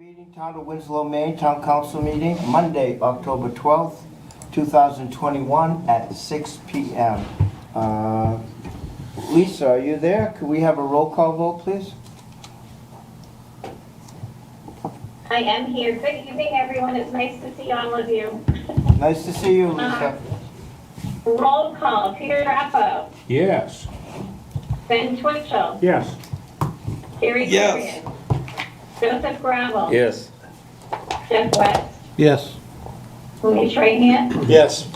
Meeting, Town of Winslow, Maine, Town Council meeting, Monday, October 12th, 2021 at 6 p.m. Lisa, are you there? Could we have a roll call vote, please? I am here. Good evening, everyone. It's nice to see all of you. Nice to see you, Lisa. Roll call. Peter Rappo. Yes. Ben Twitchell. Yes. Gary Yes. Kurian. Joseph Gravel. Yes. Jeff West. Yes. Louis Trahan. Yes.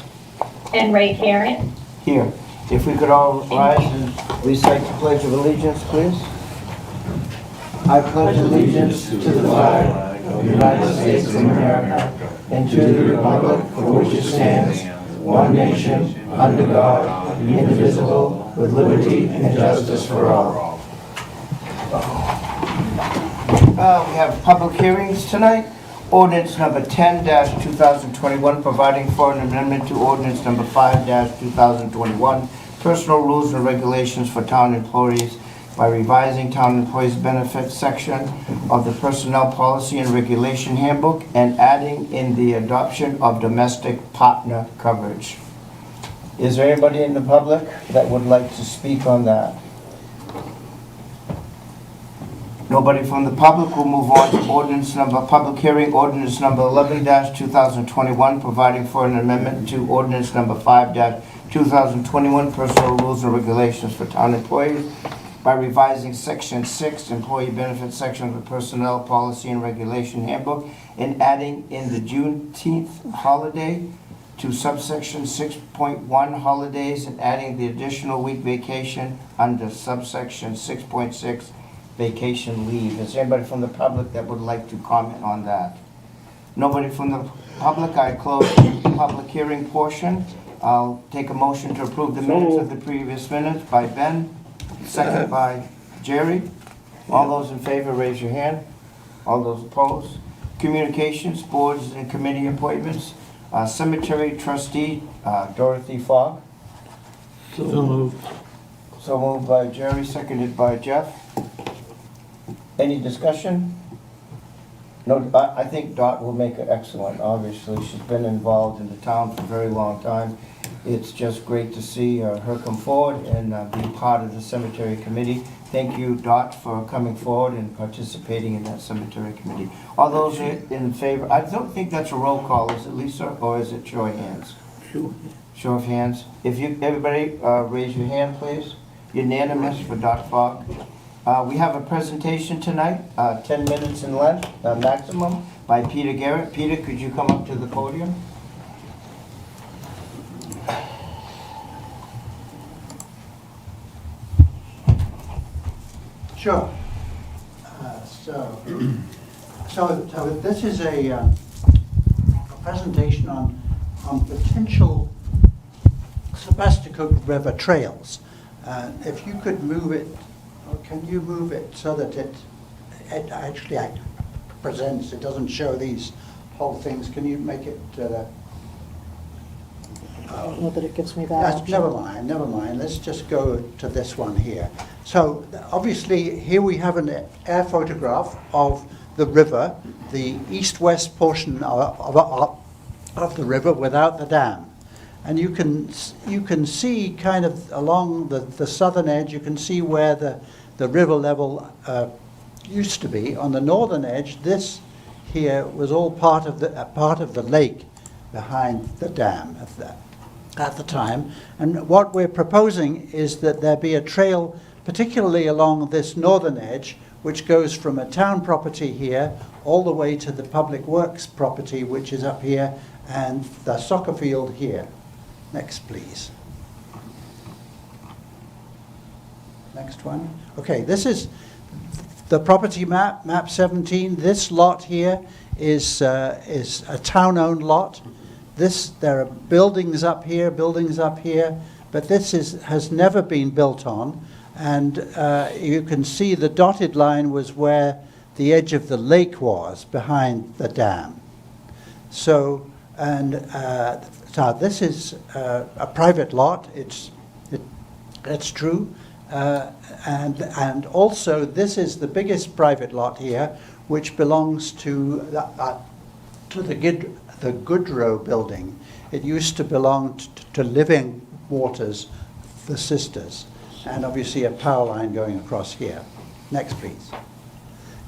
And Ray Karen. Here. If we could all rise and recite the Pledge of Allegiance, please. I pledge allegiance to the flag of the United States of America and to the republic for which it stands, one nation, under God, indivisible, with liberty and justice for all. We have public hearings tonight. Ordinance number 10-2021, providing for an amendment to ordinance number 5-2021, personal rules and regulations for town employees by revising town employees benefits section of the personnel policy and regulation handbook and adding in the adoption of domestic partner coverage. Is there anybody in the public that would like to speak on that? Nobody from the public. Will move on to public hearing, ordinance number 11-2021, providing for an amendment to ordinance number 5-2021, personal rules and regulations for town employees by revising section 6, employee benefits section of the personnel policy and regulation handbook, and adding in the Juneteenth holiday to subsection 6.1 holidays, and adding the additional week vacation under subsection 6.6 vacation leave. Is there anybody from the public that would like to comment on that? Nobody from the public. I close the public hearing portion. I'll take a motion to approve the minutes of the previous minutes by Ben, second by Jerry. All those in favor, raise your hand. All those opposed. Communications, boards and committee appointments. Cemetery trustee, Dorothy Fogg. So moved. So moved by Jerry, seconded by Jeff. Any discussion? No, I think Dot will make it excellent. Obviously, she's been involved in the town for a very long time. It's just great to see her come forward and be part of the cemetery committee. Thank you, Dot, for coming forward and participating in that cemetery committee. All those in favor? I don't think that's a roll call, is it, Lisa, or is it show of hands? Show of hands. If you, everybody, raise your hand, please. Unanimous for Dot Fogg. We have a presentation tonight, 10 minutes in length, maximum, by Peter Garrett. Peter, could you come up to the podium? Sure. So this is a presentation on potential Sebastopol River trails. If you could move it, or can you move it so that it actually presents, it doesn't show these whole things. Can you make it? I don't know that it gives me that option. Never mind. Let's just go to this one here. So obviously here we have an air photograph of the river, the east-west portion of the river without the dam. And you can see kind of along the southern edge, you can see where the river level used to be. On the northern edge, this here was all part of the lake behind the dam at the time. And what we're proposing is that there be a trail, particularly along this northern edge, which goes from a town property here all the way to the public works property, which is up here, and the soccer field here. Next, please. Next one. Okay, this is the property map, map 17. This lot here is a town-owned lot. There are buildings up here, but this has never been built on. And you can see the dotted line was where the edge of the lake was behind the dam. So, so this is a private lot. It's true. And also this is the biggest private lot here, which belongs to the Goodrow building. It used to belong to Living Waters, the sisters, and obviously a power line going across here. Next, please.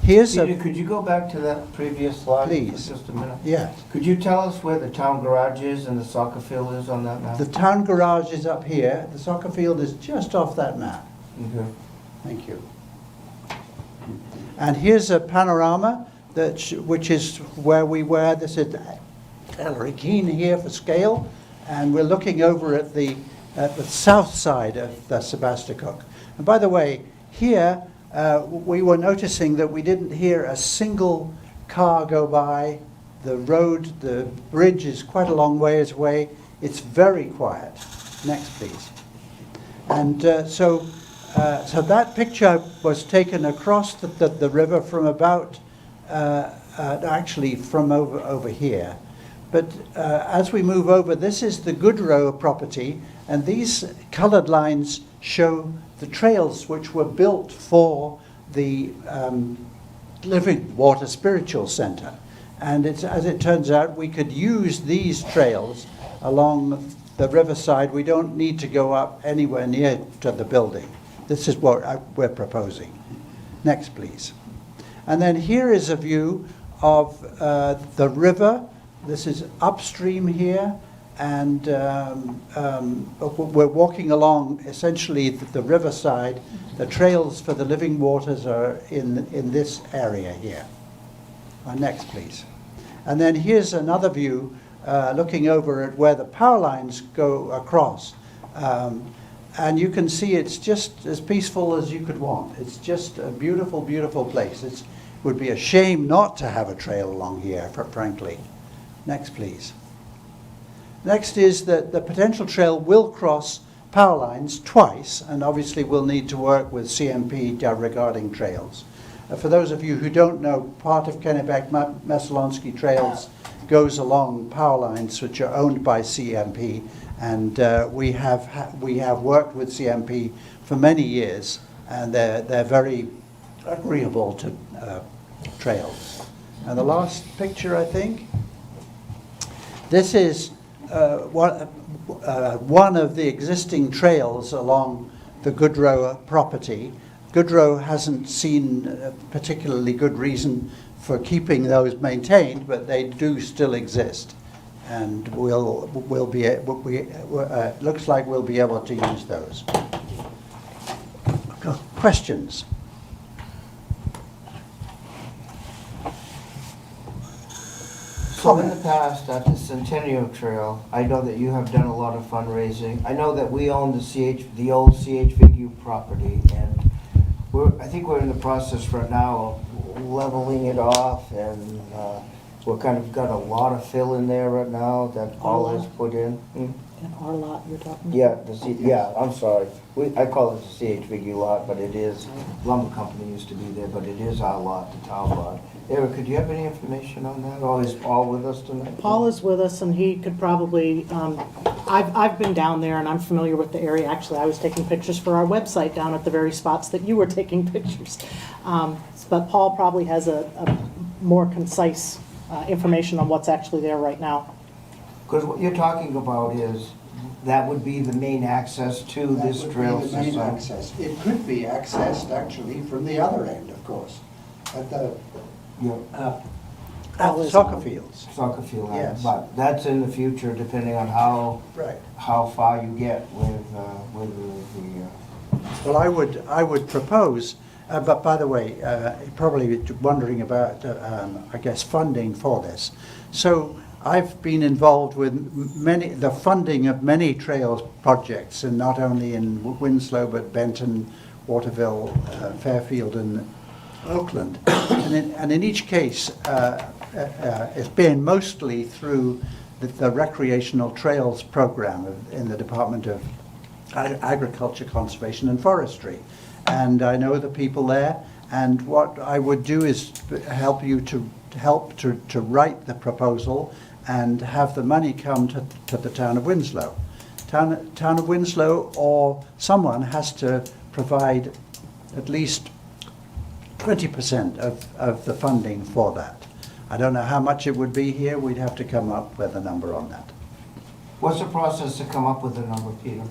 Here's Peter, a, could you go back to that previous slide Please. for just a minute? yeah, Could you tell us where the town garage is and the soccer field is on that map? the town garage is up here. The soccer field is just off that map. Okay. Thank you. And here's a panorama which is where we were. This is Ellery Keene here for scale, and we're looking over at the south side of the Sebastopol. And by the way, here we were noticing that we didn't hear a single car go by. The road, the bridge is quite a long ways away. It's very quiet. Next, please. And so that picture was taken across the river from about, actually from over here. But as we move over, this is the Goodrow property, and these colored lines show the trails which were built for the Living Water Spiritual Center. And as it turns out, we could use these trails along the riverside. We don't need to go up anywhere near to the building. This is what we're proposing. Next, please. And then here is a view of the river. This is upstream here, and we're walking along essentially the riverside. The trails for the living waters are in this area here. Next, please. And then here's another view looking over at where the power lines go across. And you can see it's just as peaceful as you could want. It's just a beautiful, beautiful place. It would be a shame not to have a trail along here, frankly. Next, please. Next is that the potential trail will cross power lines twice, and obviously we'll need to work with CMP regarding trails. For those of you who don't know, part of Kennebec-Messalonsky Trails goes along power lines which are owned by CMP, and we have worked with CMP for many years, and they're very agreeable to trails. And the last picture, I think, this is one of the existing trails along the Goodrow property. Goodrow hasn't seen a particularly good reason for keeping those maintained, but they do still exist, and looks like we'll be able to use those. Questions? So in the past, at the Centennial Trail, I know that you have done a lot of fundraising. I know that we own the old CHVU property, and I think we're in the process right now of leveling it off, and we're kind of got a lot of fill in there right now that Paul has put in. In our lot you're talking about? Yeah, I'm sorry. I call it the CHVU lot, but it is, lumber company used to be there, but it is our lot, the town lot. Eric, could you have any information on that, or is Paul with us tonight? Paul is with us, and he could probably, I've been down there and I'm familiar with the area. Actually, I was taking pictures for our website down at the very spots that you were taking pictures. But Paul probably has a more concise information on what's actually there right now. Because what you're talking about is, that would be the main access to this trail That would be the main system. access. It could be accessed actually from the other end, of course, at the soccer fields. Soccer field, Yes. but that's in the future, depending on Right. how far you get with the. Well, I would propose, but by the way, you're probably wondering about, I guess, funding for this. So I've been involved with the funding of many trails projects, and not only in Winslow, but Benton, Waterville, Fairfield, and Oakland. And in each case, it's been mostly through the recreational trails program in the Department of Agriculture, Conservation and Forestry. And I know the people there, and what I would do is help to write the proposal and have the money come to the town of Winslow. Town of Winslow or someone has to provide at least 20% of the funding for that. I don't know how much it would be here. We'd have to come up with a number on that. What's the process to come up with a number, Peter?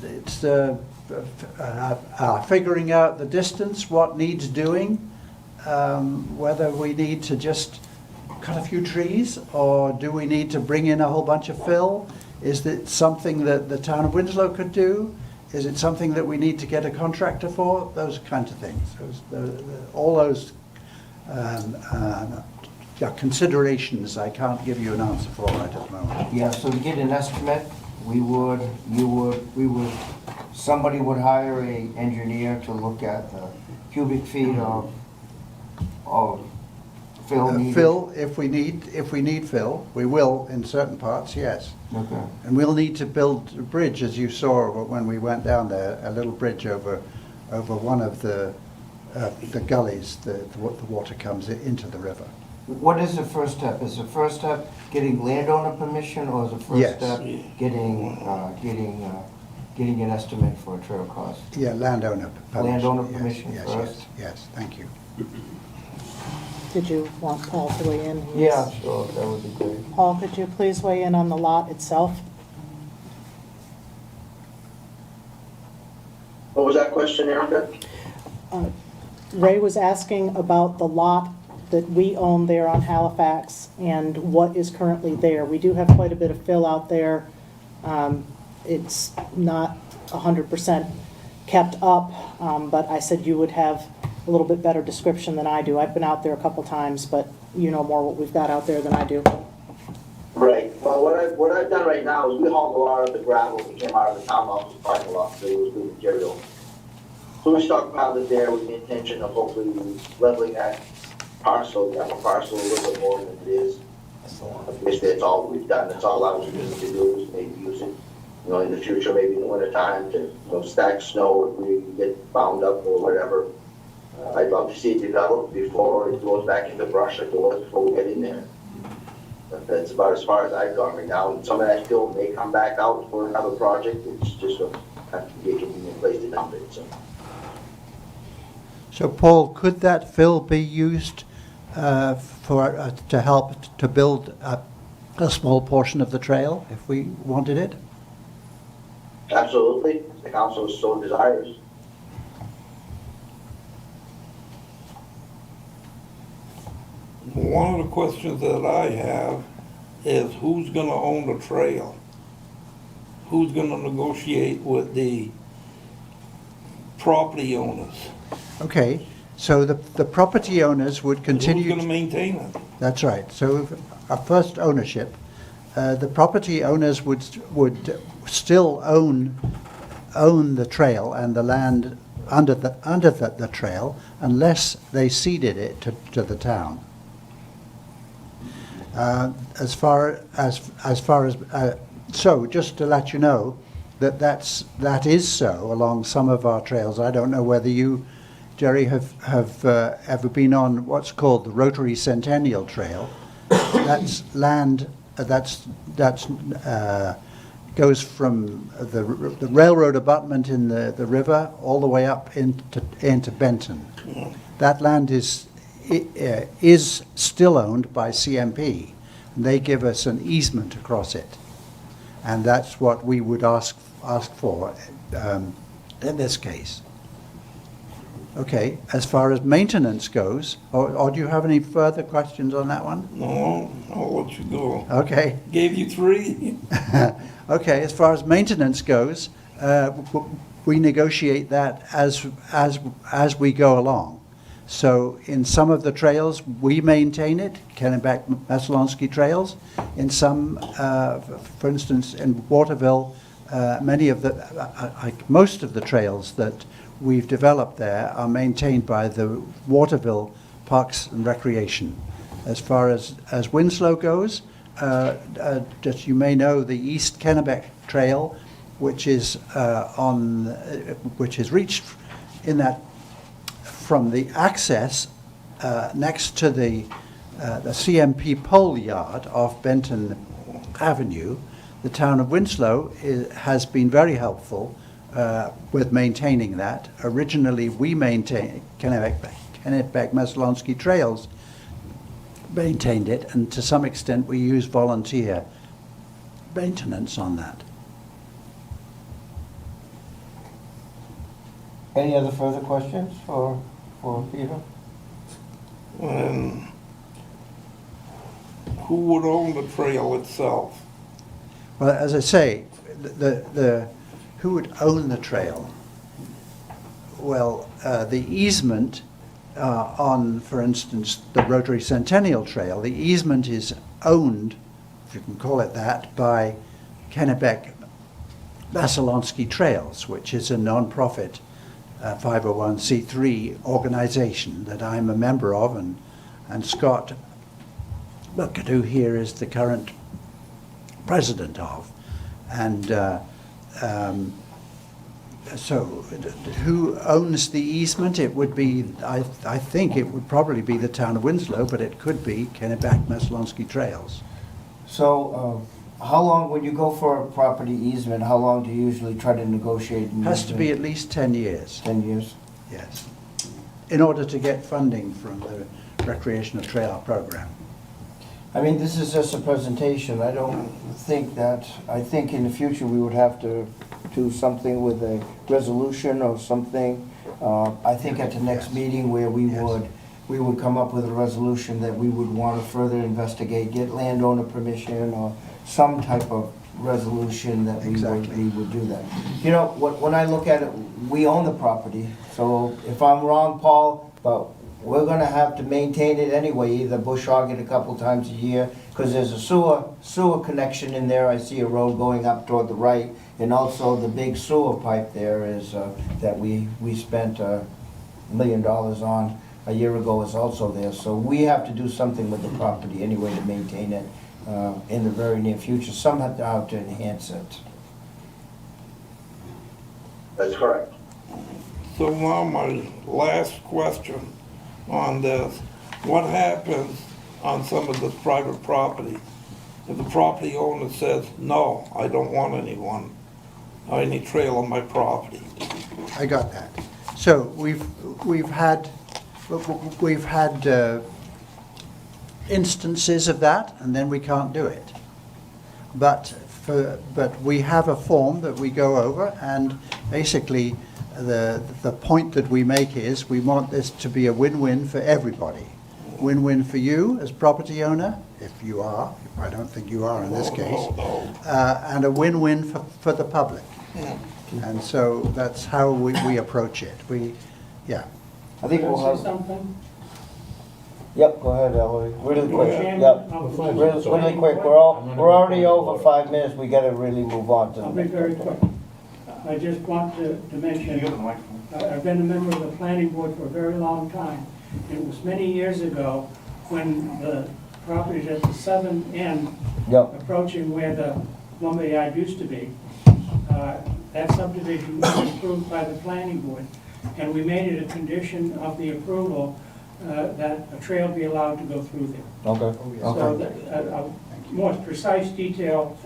It's figuring out the distance, what needs doing, whether we need to just cut a few trees, or do we need to bring in a whole bunch of fill? Is it something that the town of Winslow could do? Is it something that we need to get a contractor for? Those kinds of things. All those considerations I can't give you an answer for right at the moment. Yeah, so to get an estimate, somebody would hire a engineer to look at the cubic feet of fill needed. Fill, if we need fill, we will in certain parts, yes. Okay. And we'll need to build a bridge, as you saw when we went down there, a little bridge over one of the gullies. The water comes into the river. What is the first step? Is the first step getting landowner permission, or is the first Yes. step getting an estimate for a trail cost? Yeah, landowner permission. Landowner Yes, permission yes, first? Yes, thank you. Did you want Paul to weigh in? Yeah, sure, that would be great. Paul, could you please weigh in on the lot itself? What was that question, Erica? Ray was asking about the lot that we own there on Halifax and what is currently there. We do have quite a bit of fill out there. It's not 100% kept up, but I said you would have a little bit better description than I do. I've been out there a couple times, but you know more what we've got out there than I do. Right. Well, what I've done right now is we hauled a lot of the gravel that came out of the town office parking lot, so it was good material. So we stockpiled it there with the intention of hopefully leveling that parcel, a little bit more than it is. Basically, that's all we've done. That's all I was looking to do is maybe use it, in the future, maybe in the winter time to stack snow if we get bound up or whatever. I'd love to see it develop before it goes back into brush like it was before we get in there. But that's about as far as I've gone right now. And some of that still may come back out for another project. It's just have to be a convenient place to dump it. So Paul, could that fill be used to help to build a small portion of the trail if we wanted it? Absolutely. The council so desires. One of the questions that I have is who's gonna own the trail? Who's gonna negotiate with the property owners? Okay, so the property owners would continue. Who's gonna maintain it? That's right. So our first ownership, the property owners would still own the trail and the land under the trail unless they ceded it to the town. So just to let you know that is so along some of our trails. I don't know whether you, Jerry, have ever been on what's called the Rotary Centennial Trail. That's land goes from the railroad abutment in the river all the way up into Benton. That land is still owned by CMP. They give us an easement across it, and that's what we would ask for in this case. Okay, as far as maintenance goes, or do you have any further questions on that one? No, I'll let you go. Okay. Gave you 3? Okay, as far as maintenance goes, we negotiate that as we go along. So in some of the trails, we maintain it, Kennebec-Maslonsky trails. In some, for instance, in Waterville, most of the trails that we've developed there are maintained by the Waterville Parks and Recreation. As far as Winslow goes, just you may know the East Kennebec Trail, which is reached in that from the access next to the CMP pole yard off Benton Avenue. The town of Winslow has been very helpful with maintaining that. Originally, we maintained, Kennebec Maslonsky Trails maintained it, and to some extent we use volunteer maintenance on that. Any other further questions for Peter? And who would own the trail itself? Well, as I say, who would own the trail? Well, the easement on, for instance, the Rotary Centennial Trail, the easement is owned, if you can call it that, by Kennebec Maslonsky Trails, which is a non-profit 501c3 organization that I'm a member of, and Scott McAdoo here is the current president of. And so who owns the easement? It would be, I think it would probably be the town of Winslow, but it could be Kennebec Maslonsky Trails. So, how long, when you go for a property easement, how long do you usually try to negotiate? Has to be at least 10 years, 10 years? yes, in order to get funding from the recreational trail program. I mean, this is just a presentation. I don't think that, I think in the future we would have to do something with a resolution or something. I think at the next meeting where we would come up with a resolution that we would want to further investigate, get landowner permission or some type of resolution that we would do that. You know, when I look at it, we own the property, so if I'm wrong, Paul, but we're gonna have to maintain it anyway, either bush hog it a couple times a year, because there's a sewer connection in there. I see a road going up toward the right, and also the big sewer pipe there is, that we spent $1 million on a year ago is also there. So we have to do something with the property anyway to maintain it in the very near future, somehow to enhance it. That's correct. So now my last question on this, what happens on some of this private property? If the property owner says, no, I don't want any trail on my property. I got that. So we've had instances of that, and then we can't do it. But we have a form that we go over, and basically the point that we make is we want this to be a win-win for everybody. Win-win for you as property owner, if you are. I don't think you are in this case. And a win-win for the public. And so that's how we approach it. I think we'll have. Something? Yep, go ahead, Ellery. Really quick. Chairman, Yep. I'll be Really quick. We're already over 5 minutes. We gotta really move on to the next. very quick. I just want to mention, I've been a member of the planning board for a very long time. It was many years ago when the properties at the southern end, Yep. approaching where the lumberyard used to be, that subdivision was approved by the planning board. And we made it a condition of the approval that a trail be allowed to go through there. Okay. So that a more precise detailed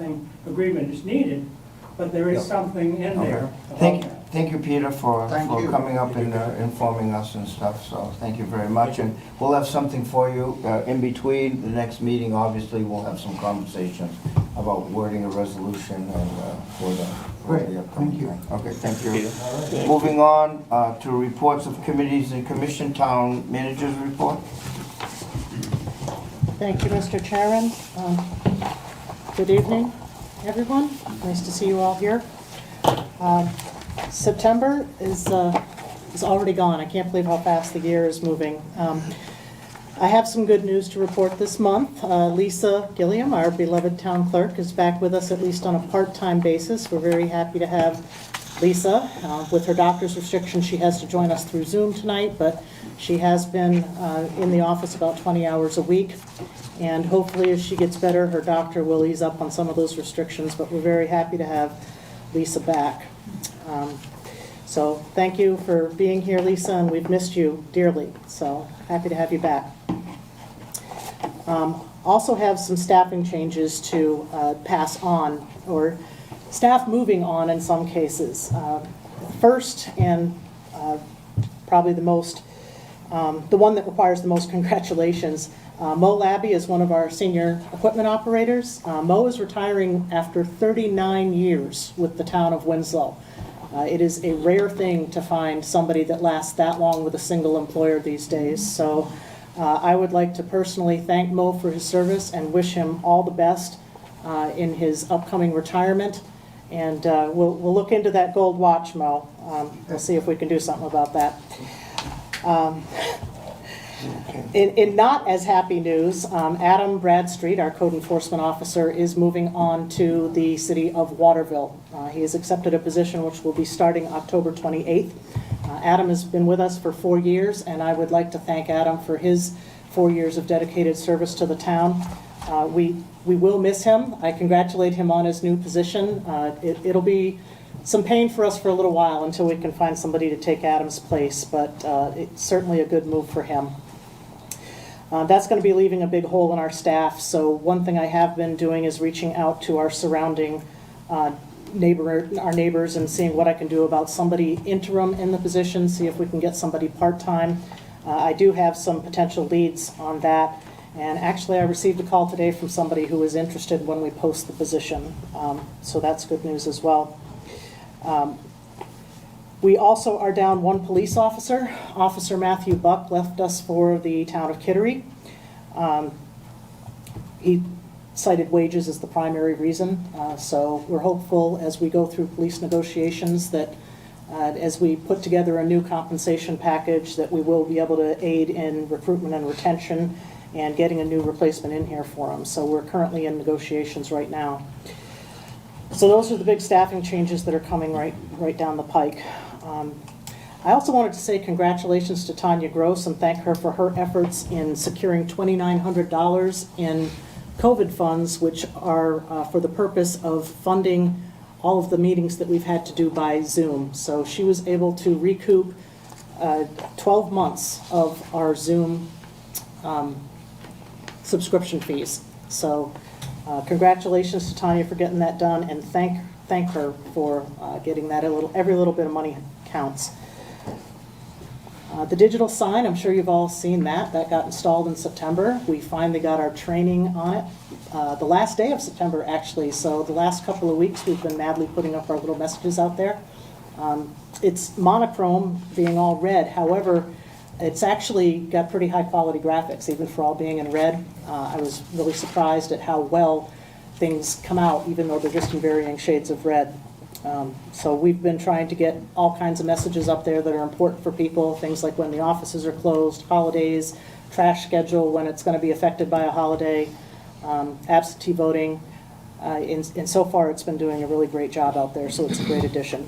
agreement is needed, but there is something in there. Thank you, Peter, for Thank you. coming up and informing us and stuff, so thank you very much. And we'll have something for you in between the next meeting. Obviously, we'll have some conversations about wording a resolution and for the upcoming Thank you. thing. Okay, thank you. Moving on to reports of committees and commission, town managers report. Thank you, Mr. Chairman. Good evening, everyone. Nice to see you all here. September is already gone. I can't believe how fast the year is moving. I have some good news to report this month. Lisa Gilliam, our beloved town clerk, is back with us at least on a part-time basis. We're very happy to have Lisa. With her doctor's restriction, she has to join us through Zoom tonight, but she has been in the office about 20 hours a week. And hopefully as she gets better, her doctor will ease up on some of those restrictions, but we're very happy to have Lisa back. So thank you for being here, Lisa, and we've missed you dearly, so happy to have you back. Also have some staffing changes to pass on, or staff moving on in some cases. First, and probably the one that requires the most congratulations, Mo Labby is one of our senior equipment operators. Mo is retiring after 39 years with the town of Winslow. It is a rare thing to find somebody that lasts that long with a single employer these days. So I would like to personally thank Mo for his service and wish him all the best in his upcoming retirement. And we'll look into that gold watch, Mo. We'll see if we can do something about that. In not as happy news, Adam Bradstreet, our code enforcement officer, is moving on to the city of Waterville. He has accepted a position which will be starting October 28th. Adam has been with us for 4 years, and I would like to thank Adam for his 4 years of dedicated service to the town. We will miss him. I congratulate him on his new position. It'll be some pain for us for a little while until we can find somebody to take Adam's place, but it's certainly a good move for him. That's going to be leaving a big hole in our staff, so one thing I have been doing is reaching out to our surrounding neighbors and seeing what I can do about somebody interim in the position, see if we can get somebody part-time. I do have some potential leads on that, and actually I received a call today from somebody who is interested when we post the position, so that's good news as well. We also are down one police officer. Officer Matthew Buck left us for the town of Kittery. He cited wages as the primary reason, so we're hopeful as we go through police negotiations that as we put together a new compensation package that we will be able to aid in recruitment and retention and getting a new replacement in here for him. So we're currently in negotiations right now. So those are the big staffing changes that are coming right down the pike. I also wanted to say congratulations to Tanya Gross and thank her for her efforts in securing $2,900 in COVID funds, which are for the purpose of funding all of the meetings that we've had to do by Zoom. So she was able to recoup 12 months of our Zoom subscription fees. So congratulations to Tanya for getting that done, and thank her for getting that. Every little bit of money counts. The digital sign, I'm sure you've all seen that. That got installed in September. We finally got our training on it the last day of September, actually. So the last couple of weeks, we've been madly putting up our little messages out there. It's monochrome, being all red. However, it's actually got pretty high quality graphics, even for all being in red. I was really surprised at how well things come out, even though they're just in varying shades of red. So we've been trying to get all kinds of messages up there that are important for people, things like when the offices are closed, holidays, trash schedule, when it's going to be affected by a holiday, absentee voting. And so far it's been doing a really great job out there, so it's a great addition.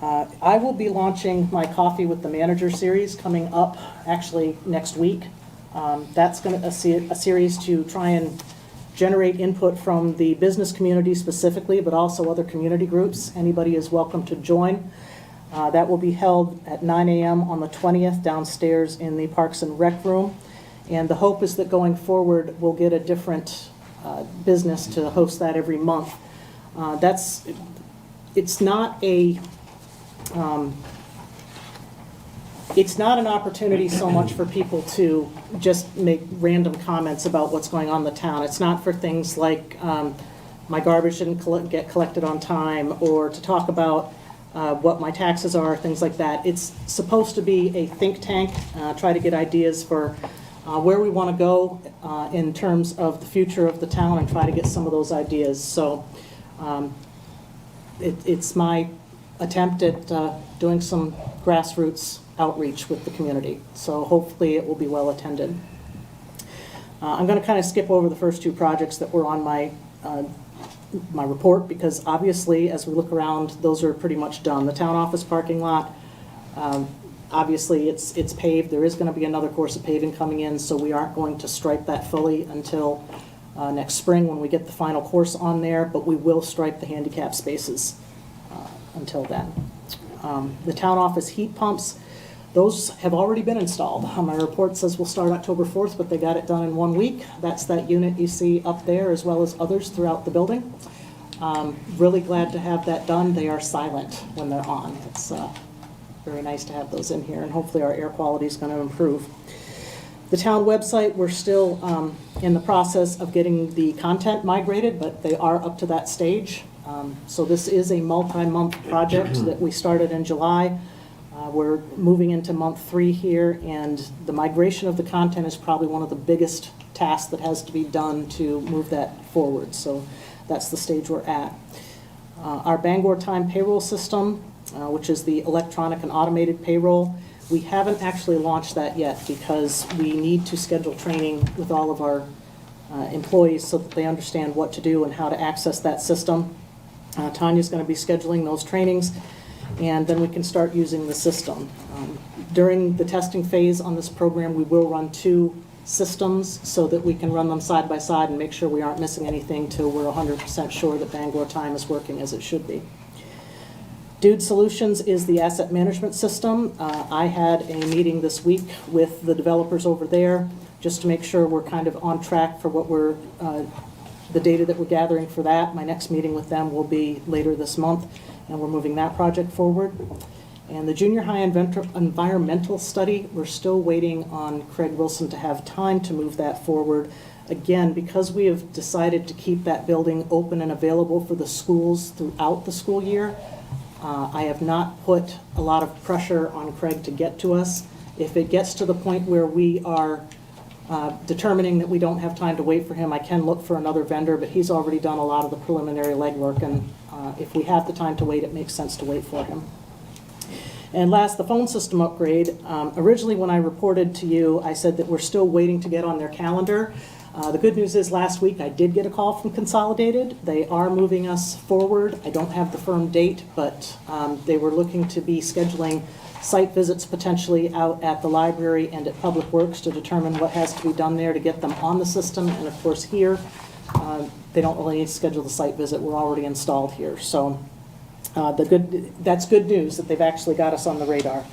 I will be launching my Coffee with the Manager series coming up actually next week. That's going to be a series to try and generate input from the business community specifically, but also other community groups. Anybody is welcome to join. That will be held at 9 a.m. on the 20th downstairs in the Parks and Rec room. And the hope is that going forward, we'll get a different business to host that every month. It's not an opportunity so much for people to just make random comments about what's going on in the town. It's not for things like my garbage didn't get collected on time, or to talk about what my taxes are, things like that. It's supposed to be a think tank, try to get ideas for where we want to go in terms of the future of the town and try to get some of those ideas. So it's my attempt at doing some grassroots outreach with the community. So hopefully it will be well attended. I'm going to kind of skip over the first two projects that were on my report, because obviously as we look around, those are pretty much done. The town office parking lot, obviously it's paved. There is going to be another course of paving coming in, so we aren't going to stripe that fully until next spring when we get the final course on there, but we will stripe the handicap spaces until then. The town office heat pumps, those have already been installed. My report says we'll start October 4th, but they got it done in 1 week. That's that unit you see up there, as well as others throughout the building. Really glad to have that done. They are silent when they're on. It's very nice to have those in here, and hopefully our air quality is going to improve. The town website, we're still in the process of getting the content migrated, but they are up to that stage. So this is a multi-month project that we started in July. We're moving into month 3 here, and the migration of the content is probably one of the biggest tasks that has to be done to move that forward. So that's the stage we're at. Our Bangor Time payroll system, which is the electronic and automated payroll, we haven't actually launched that yet because we need to schedule training with all of our employees so that they understand what to do and how to access that system. Tanya's going to be scheduling those trainings, and then we can start using the system. During the testing phase on this program, we will run 2 systems so that we can run them side by side and make sure we aren't missing anything till we're 100% sure that Bangor Time is working as it should be. Dude Solutions is the asset management system. I had a meeting this week with the developers over there just to make sure we're kind of on track for what we're, the data that we're gathering for that. My next meeting with them will be later this month, and we're moving that project forward. And the junior high environmental study, we're still waiting on Craig Wilson to have time to move that forward. Again, because we have decided to keep that building open and available for the schools throughout the school year, I have not put a lot of pressure on Craig to get to us. If it gets to the point where we are determining that we don't have time to wait for him, I can look for another vendor, but he's already done a lot of the preliminary legwork, and if we have the time to wait, it makes sense to wait for him. And last, the phone system upgrade. Originally, when I reported to you, I said that we're still waiting to get on their calendar. The good news is last week I did get a call from Consolidated. They are moving us forward. I don't have the firm date, but they were looking to be scheduling site visits potentially out at the library and at Public Works to determine what has to be done there to get them on the system. And of course here, they don't really need to schedule the site visit. We're already installed here. So that's good news that they've actually got us on the radar.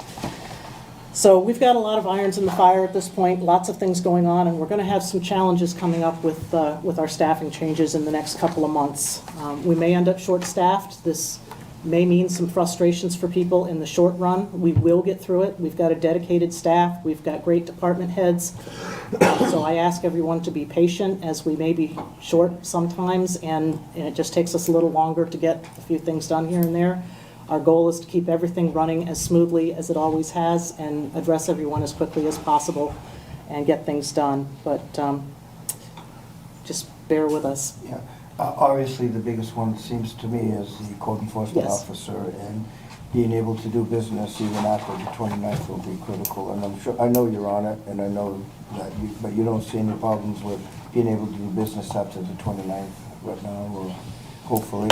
So we've got a lot of irons in the fire at this point, lots of things going on, and we're going to have some challenges coming up with our staffing changes in the next couple of months. We may end up short-staffed. This may mean some frustrations for people in the short run. We will get through it. We've got a dedicated staff. We've got great department heads. So I ask everyone to be patient as we may be short sometimes, and it just takes us a little longer to get a few things done here and there. Our goal is to keep everything running as smoothly as it always has and address everyone as quickly as possible and get things done. But just bear with us. Yeah. Obviously, the biggest one seems to me is the code enforcement Yes. officer, and being able to do business even after the 29th will be critical. And I'm sure, I know you're on it, and I know that but you don't see any problems with being able to do business after the 29th right now, or hopefully.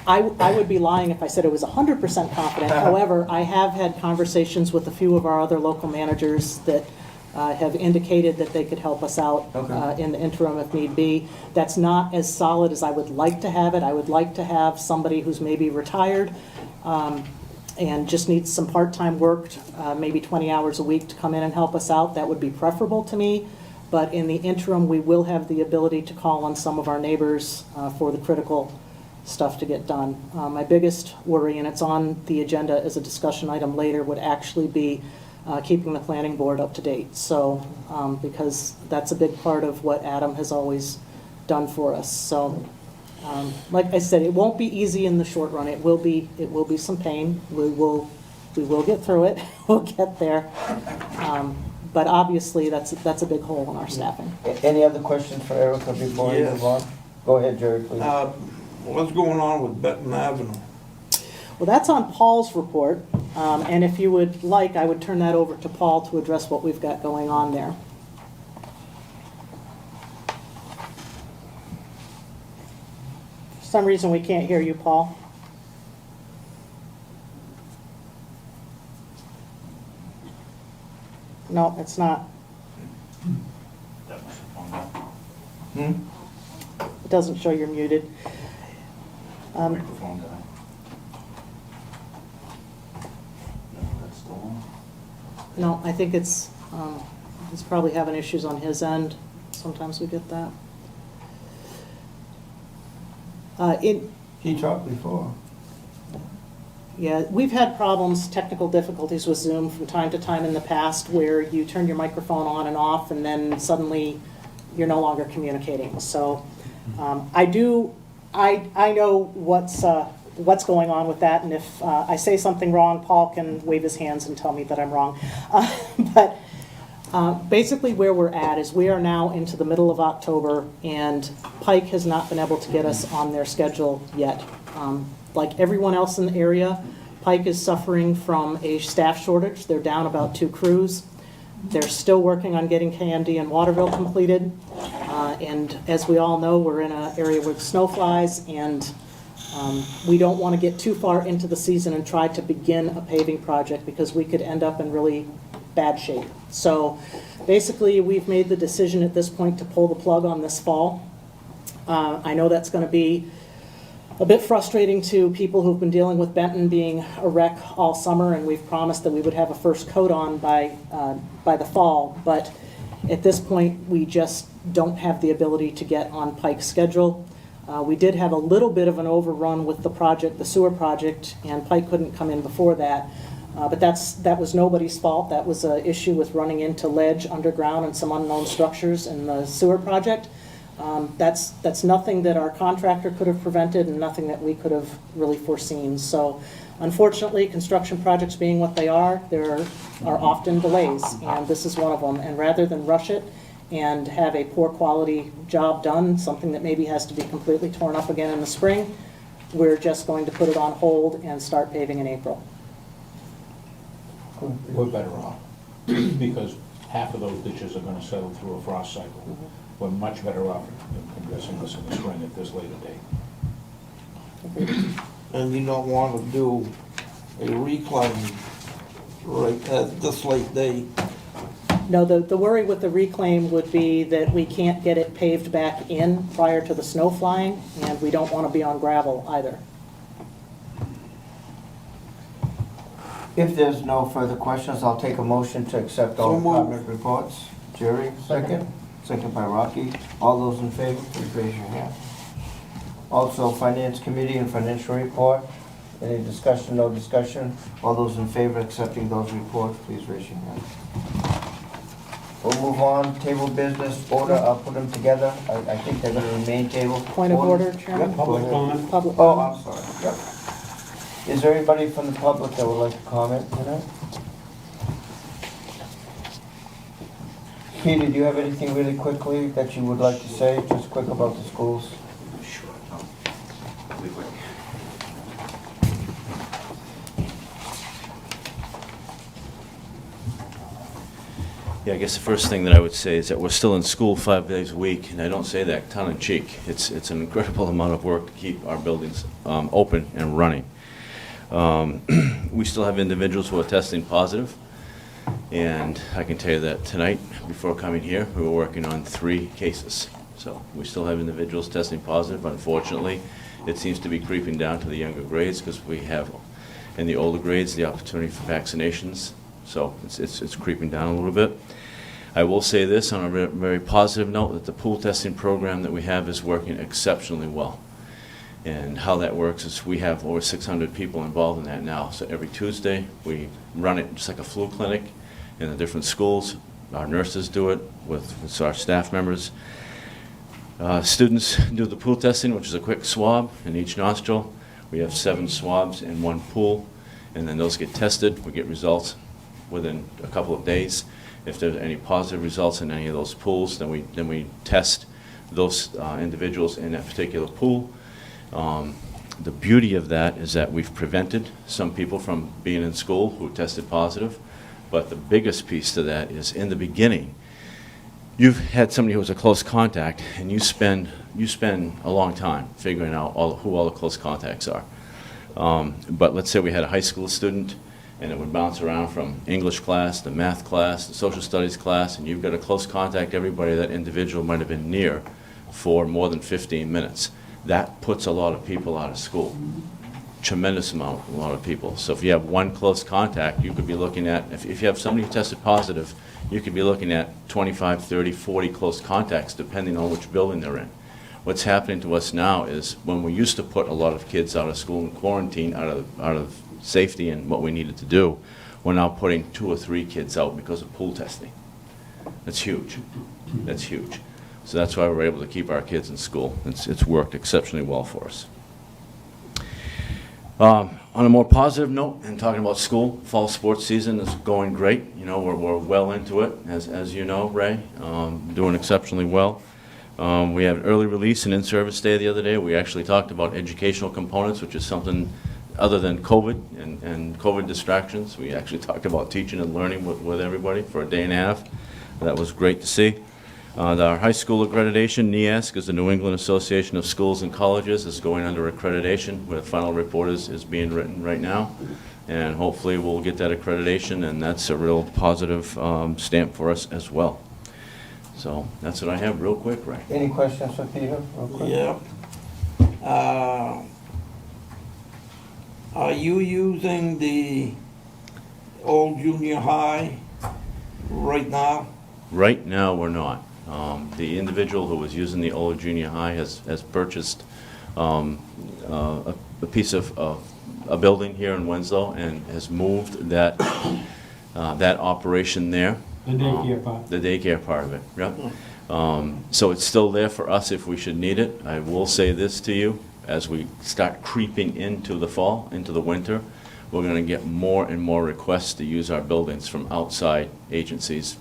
I would be lying if I said it was 100% confident. However, I have had conversations with a few of our other local managers that have indicated that they could help us out in the interim if need be. That's not as solid as I would like to have it. I would like to have somebody who's maybe retired and just needs some part-time work, maybe 20 hours a week to come in and help us out. That would be preferable to me. But in the interim, we will have the ability to call on some of our neighbors for the critical stuff to get done. My biggest worry, and it's on the agenda as a discussion item later, would actually be keeping the planning board up to date. So, because that's a big part of what Adam has always done for us. So, like I said, it won't be easy in the short run. It will be some pain. We will get through it. We'll get there. But obviously, that's a big hole in our staffing. Any other questions for Erica before we move on? Go ahead, Jerry, please. What's going on with Benton Avenue? Well, that's on Paul's report, and if you would like, I would turn that over to Paul to address what we've got going on there. For some reason, we can't hear you, Paul. No, it's not. It doesn't show you're muted. Microphone guy. No, that's the one. No, I think it's, he's probably having issues on his end. Sometimes we get that. He talked before. Yeah, we've had problems, technical difficulties with Zoom from time to time in the past where you turn your microphone on and off and then suddenly you're no longer communicating. So I know what's going on with that, and if I say something wrong, Paul can wave his hands and tell me that I'm wrong. But basically where we're at is we are now into the middle of October, and Pike has not been able to get us on their schedule yet. Like everyone else in the area, Pike is suffering from a staff shortage. They're down about 2 crews. They're still working on getting KMD and Waterville completed. And as we all know, we're in an area with snow flies, and we don't want to get too far into the season and try to begin a paving project because we could end up in really bad shape. So basically, we've made the decision at this point to pull the plug on this fall. I know that's going to be a bit frustrating to people who've been dealing with Benton being a wreck all summer, and we've promised that we would have a first coat on by the fall. But at this point, we just don't have the ability to get on Pike's schedule. We did have a little bit of an overrun with the project, the sewer project, and Pike couldn't come in before that. But that was nobody's fault. That was an issue with running into ledge underground and some unknown structures in the sewer project. That's nothing that our contractor could have prevented and nothing that we could have really foreseen. So unfortunately, construction projects being what they are, there are often delays, and this is one of them. And rather than rush it and have a poor quality job done, something that maybe has to be completely torn up again in the spring, we're just going to put it on hold and start paving in April. We're better off, because half of those ditches are gonna settle through a frost cycle. We're much better off than addressing this in the spring at this later date. And you don't want to do a reclaim right at this late date. No, the worry with the reclaim would be that we can't get it paved back in prior to the snow flying, and we don't want to be on gravel either. If there's no further questions, I'll take a motion to accept all So moved. department reports. Jerry, second. Second by Rocky. All those in favor, please raise your hand. Also, Finance Committee and Financial Report. Any discussion, no discussion? All those in favor accepting those reports, please raise your hand. We'll move on. Table business, order, I'll put them together. I think they're gonna remain table. Point of order, Chairman? Yep, go ahead. Public Oh, comment? I'm sorry. Yep. Is there anybody from the public that would like to comment tonight? Peter, do you have anything really quickly that you would like to say, just quick about the schools? Sure. Really quick. Yeah, I guess the first thing that I would say is that we're still in school 5 days a week, and I don't say that tongue in cheek. It's an incredible amount of work to keep our buildings open and running. We still have individuals who are testing positive, and I can tell you that tonight, before coming here, we were working on 3 cases. So we still have individuals testing positive. Unfortunately, it seems to be creeping down to the younger grades because we have, in the older grades, the opportunity for vaccinations. So it's creeping down a little bit. I will say this on a very positive note, that the pool testing program that we have is working exceptionally well. And how that works is we have over 600 people involved in that now. So every Tuesday, we run it just like a flu clinic in the different schools. Our nurses do it with our staff members. Students do the pool testing, which is a quick swab in each nostril. We have 7 swabs in 1 pool, and then those get tested. We get results within a couple of days. If there's any positive results in any of those pools, then we test those individuals in that particular pool. The beauty of that is that we've prevented some people from being in school who tested positive, but the biggest piece to that is in the beginning, you've had somebody who was a close contact, and you spend a long time figuring out who all the close contacts are. But let's say we had a high school student, and it would bounce around from English class to math class to social studies class, and you've got a close contact everybody that individual might have been near for more than 15 minutes. That puts a lot of people out of school. Tremendous amount, a lot of people. So if you have 1 close contact, you could be looking at, if you have somebody who tested positive, you could be looking at 25, 30, 40 close contacts, depending on which building they're in. What's happening to us now is when we used to put a lot of kids out of school in quarantine out of safety and what we needed to do, we're now putting 2 or 3 kids out because of pool testing. That's huge. That's huge. So that's why we're able to keep our kids in school. It's worked exceptionally well for us. On a more positive note, and talking about school, fall sports season is going great. You know, we're well into it, as you know, Ray, doing exceptionally well. We had an early release and in-service day the other day. We actually talked about educational components, which is something other than COVID and COVID distractions. We actually talked about teaching and learning with everybody for a day and a half. That was great to see. Our high school accreditation, NEASC, is the New England Association of Schools and Colleges, is going under accreditation, where the final report is being written right now. And hopefully we'll get that accreditation, and that's a real positive stamp for us as well. So that's what I have real quick, Ray. Any questions for Peter? Real quick? Yeah. Are you using the old junior high right now? Right now, we're not. The individual who was using the old junior high has purchased a piece of a building here in Winslow and has moved that operation there. The daycare part. The daycare part of it, yep. So it's still there for us if we should need it. I will say this to you, as we start creeping into the fall, into the winter, we're going to get more and more requests to use our buildings from outside agencies,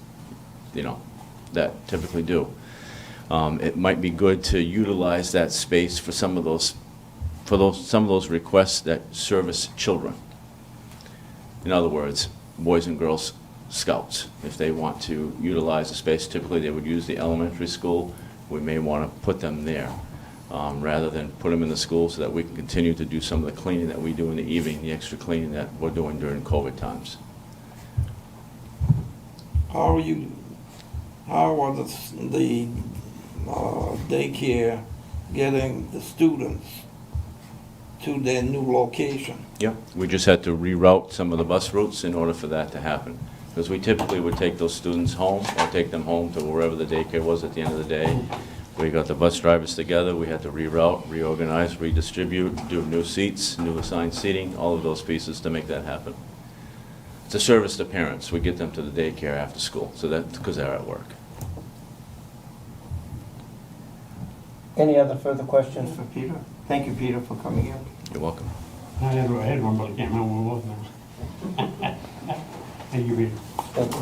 you know, that typically do. It might be good to utilize that space for some of those requests that service children. In other words, Boys and Girls Scouts. If they want to utilize the space, typically they would use the elementary school. We may want to put them there rather than put them in the school, so that we can continue to do some of the cleaning that we do in the evening, the extra cleaning that we're doing during COVID times. How are the daycare getting the students to their new location? Yep, we just had to reroute some of the bus routes in order for that to happen. Because we typically would take those students home, or take them home to wherever the daycare was at the end of the day. We got the bus drivers together, we had to reroute, reorganize, redistribute, do new seats, new assigned seating, all of those pieces to make that happen. It's a service to parents. We get them to the daycare after school, so that's because they're at work. Any other further questions for Peter? Thank you, Peter, for coming in. You're welcome. I had one, but I can't remember what it was now. Thank you, Peter. Thank you.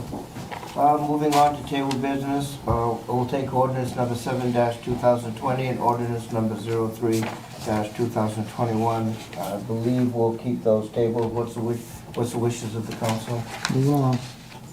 Moving on to table business, we'll take ordinance number 7-2020 and ordinance number 03-2021. I believe we'll keep those tabled. What's the wishes of the council? Move on.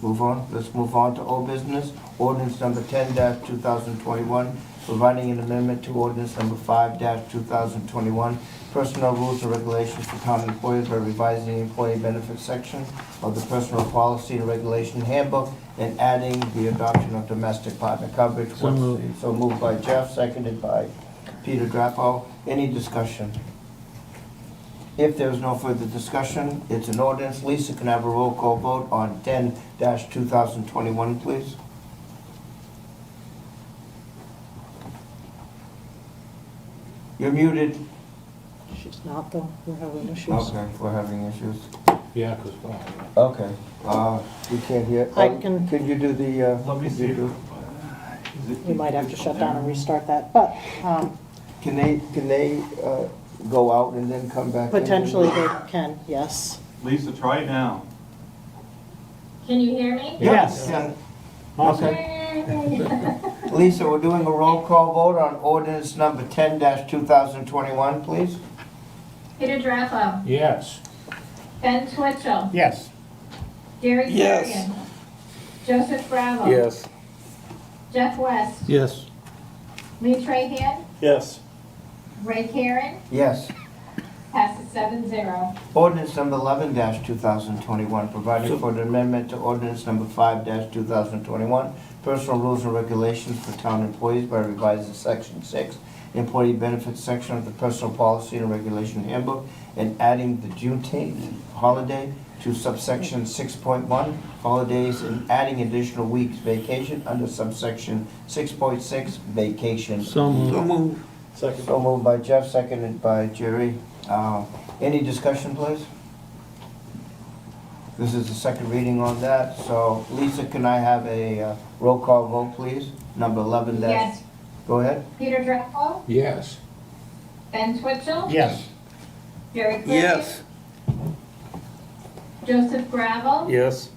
Move on. Let's move on to old business. Ordinance number 10-2021, providing an amendment to ordinance number 5-2021, personnel rules and regulations for town employees by revising the employee benefits section of the personal policy and regulation handbook and adding the adoption of domestic partner coverage. So moved. So moved by Jeff, seconded by Peter Drapo. Any discussion? If there's no further discussion, it's an ordinance. Lisa, can I have a roll call vote on 10-2021, please? You're muted. She's not, though. We're having issues. Okay, we're having issues. Yeah, because, Okay, we can't hear. I can- Could you do the, Let me could you see. do- We might have to shut down and restart that, but Can they go out and then come back in? potentially they can, yes. Lisa, try it now. Can you hear me? Yes. Yeah. Awesome. Okay. Lisa, we're doing a roll call vote on ordinance number 10-2021, please. Peter Drapo, yes. Ben Twitchell, Yes. Derek Yes. Kerrigan, Joseph Bravo. Yes. Jeff West, Yes. Lee Trahan, Yes. Ray Karen, Yes. passes 7-0. Ordinance number 11-2021, providing for an amendment to ordinance number 5-2021, personal rules and regulations for town employees by revising section 6, employee benefits section of the personal policy and regulation handbook, and adding the Juneteenth holiday to subsection 6.1, holidays, and adding additional weeks vacation under subsection 6.6, vacation. So moved. Second. So moved by Jeff, seconded by Jerry. Any discussion, please? This is the second reading on that, so Lisa, can I have a roll call vote, please? Number 11 dash. Yes. Go ahead. Peter Drexel, Yes. Ben Twitchell. Yes. Jerry Clary. Yes. Joseph Gravel. Yes.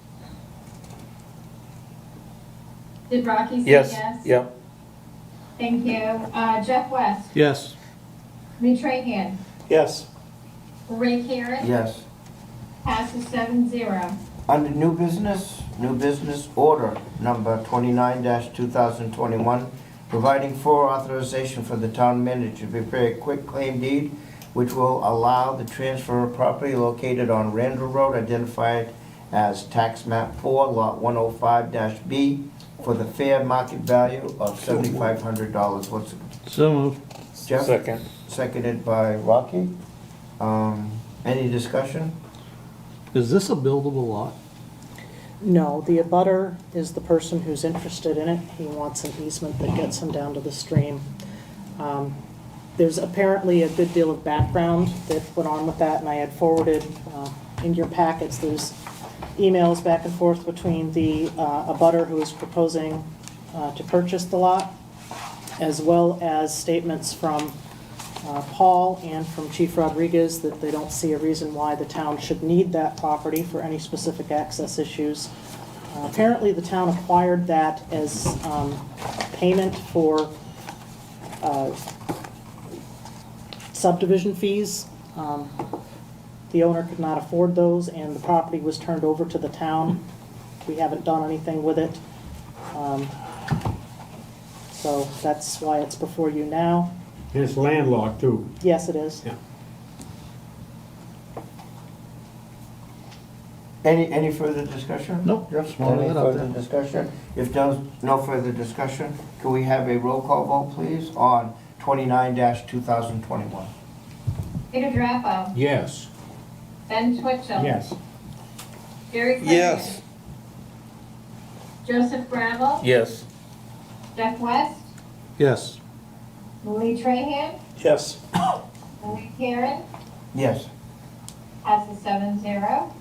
Did Rocky say yes? Yep. Thank you. Jeff West. Yes. Lee Trahan. Yes. Ray Karen. Yes. Passes 7-0. Under new business order number 29-2021, providing for authorization for the town manager to prepare a quick claim deed which will allow the transfer of property located on Randall Road identified as tax map 4, lot 105-B for the fair market value of $7,500. What's it? So moved. Jeff? Second. Seconded by Rocky. Any discussion? Is this a buildable lot? No, the abutter is the person who's interested in it. He wants an easement that gets him down to the stream. There's apparently a good deal of background that went on with that, and I had forwarded in your packets, there's emails back and forth between the abutter who is proposing to purchase the lot, as well as statements from Paul and from Chief Rodriguez that they don't see a reason why the town should need that property for any specific access issues. Apparently, the town acquired that as payment for subdivision fees. The owner could not afford those, and the property was turned over to the town. We haven't done anything with it. So that's why it's before you now. It's landlocked too. Yes, it is. Yeah. Any further discussion? Nope, just wanted Any it out further there. discussion? If there's no further discussion, can we have a roll call vote, please, on 29-2021? Peter Drappo. Yes. Ben Twitchell. Yes. Jerry Clary. Yes. Joseph Gravel. Yes. Jeff West. Yes. Lee Trahan. Yes. Ray Karen. Yes. Passes 7-0.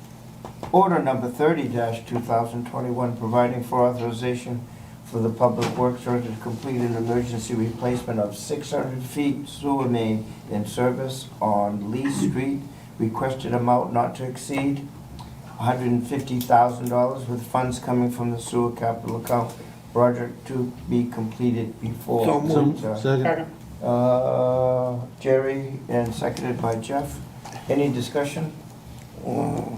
Order number 30-2021, providing for authorization for the Public Works Director to complete an emergency replacement of 600 feet sewer main in service on Lee Street. Requested amount not to exceed $150,000 with funds coming from the sewer capital account. Project to be completed before. So moved. Second. Jerry, and seconded by Jeff. Any discussion? I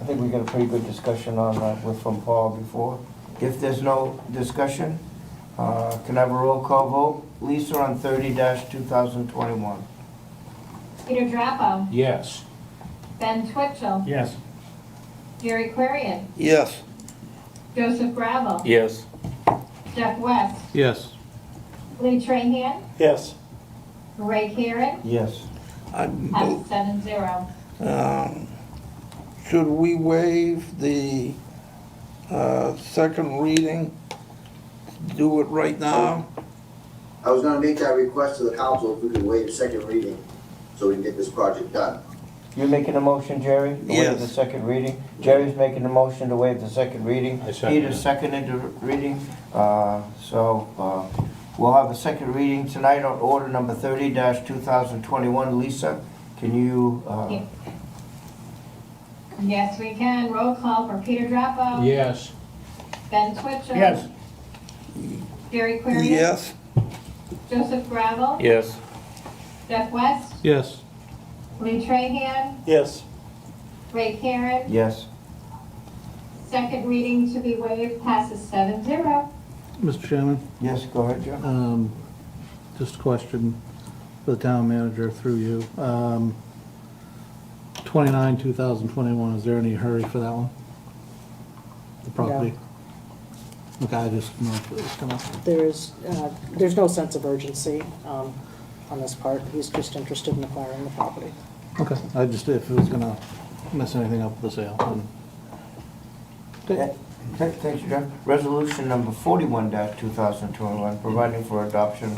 think we got a pretty good discussion on that from Paul before. If there's no discussion, can I have a roll call vote? Lisa on 30-2021. Peter Drappo. Yes. Ben Twitchell. Yes. Jerry Clarion. Yes. Joseph Gravel. Yes. Jeff West. Yes. Lee Trahan. Yes. Ray Karen. Yes. Passes 7-0. Should we waive the second reading? Do it right now? I was gonna make that request to the council if we could waive second reading, so we can get this project done. You're making a motion, Jerry? To waive Yes. the second reading? Jerry's making a motion to waive the second reading. I second Peter it. seconded the reading. We'll have a second reading tonight on order number 30-2021. Lisa, can you, Yes, we can. Roll call for Peter Drappo. Yes. Ben Twitchell. Yes. Jerry Clarion. Yes. Joseph Gravel. Yes. Jeff West. Yes. Lee Trahan. Yes. Ray Karen. yes? Second reading to be waived passes 7-0. Mr. Chairman, Yes, go ahead, Joe. just a question for the town manager through you. 29/2021, is there any hurry for that one? The property? Okay, I just know if it was coming. There's no sense of urgency on this part. He's just interested in acquiring the property. Okay, I just, if it was gonna mess anything up with the sale, then. Okay. Thank you, John. Resolution number 41-2021, providing for adoption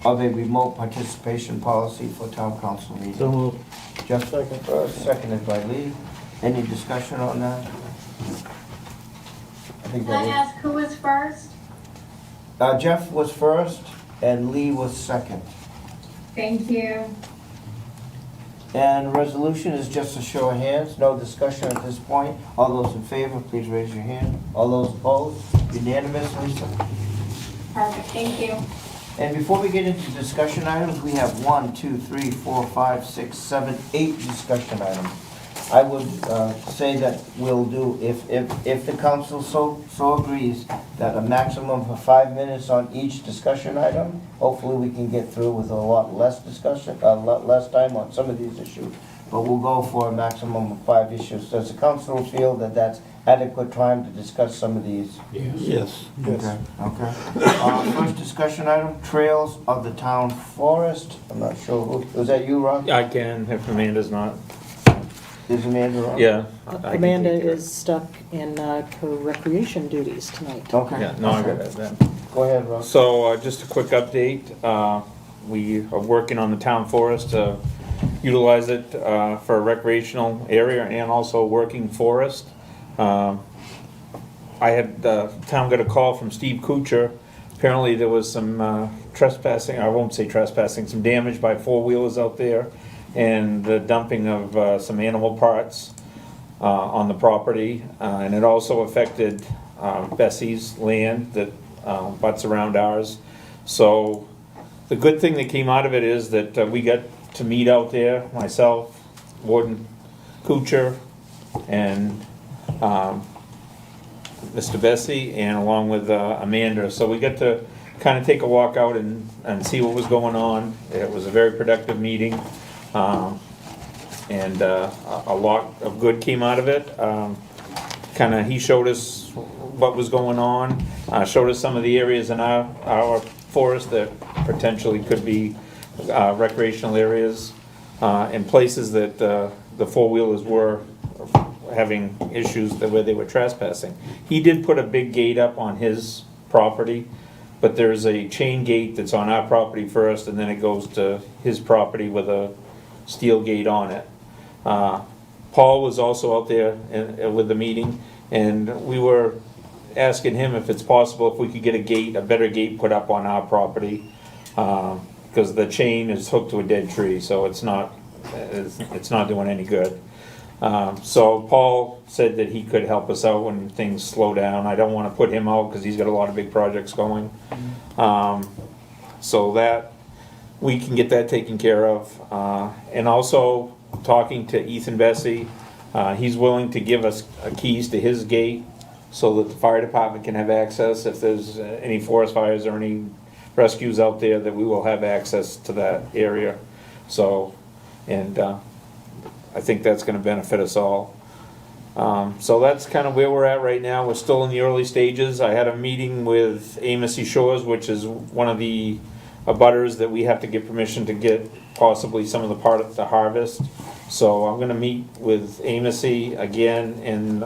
of a remote participation policy for town council meeting. So moved. Jeff first, seconded by Lee. Any discussion on that? I think Can I that ask who was first? was, Jeff was first and Lee was second. Thank you. And resolution is just a show of hands, no discussion at this point. All those in favor, please raise your hand. All those opposed, unanimous, Lisa? Perfect, thank you. And before we get into discussion items, we have 1, 2, 3, 4, 5, 6, 7, 8 discussion items. I would say that we'll do, if the council so agrees, that a maximum of 5 minutes on each discussion item. Hopefully, we can get through with a lot less discussion, a lot less time on some of these issues. But we'll go for a maximum of 5 issues. Does the council feel that that's adequate time to discuss some of these? Yes. Okay. First discussion item, trails of the town forest. I'm not sure who, was that you, Rob? I can, if Amanda's not. Is Amanda on? Yeah. I can Amanda take care. is stuck in her recreation duties tonight. Okay. Yeah, no, I got that then. Go ahead, Rob. So, just a quick update. We are working on the town forest to utilize it for a recreational area and also working forest. I had, town got a call from Steve Kuchar. Apparently there was some trespassing, I won't say trespassing, some damage by four-wheelers out there and the dumping of some animal parts on the property. And it also affected Bessie's land that butts around ours. So the good thing that came out of it is that we got to meet out there, myself, Warden Kuchar, and Mr. Bessie, and along with Amanda. So we got to kind of take a walk out and see what was going on. It was a very productive meeting. And a lot of good came out of it. He showed us what was going on, showed us some of the areas in our forest that potentially could be recreational areas, and places that the four-wheelers were having issues where they were trespassing. He did put a big gate up on his property, but there's a chain gate that's on our property first, and then it goes to his property with a steel gate on it. Paul was also out there with the meeting, and we were asking him if it's possible if we could get a better gate put up on our property, because the chain is hooked to a dead tree, so it's not doing any good. So Paul said that he could help us out when things slow down. I don't want to put him out because he's got a lot of big projects going. So that we can get that taken care of. And also talking to Ethan Bessie, he's willing to give us keys to his gate so that the fire department can have access. If there's any forest fires or any rescues out there, that we will have access to that area. So, and I think that's gonna benefit us all. So that's kind of where we're at right now. We're still in the early stages. I had a meeting with Amos Shores, which is one of the abutters that we have to get permission to get possibly some of the part of the harvest. So I'm gonna meet with Amos again and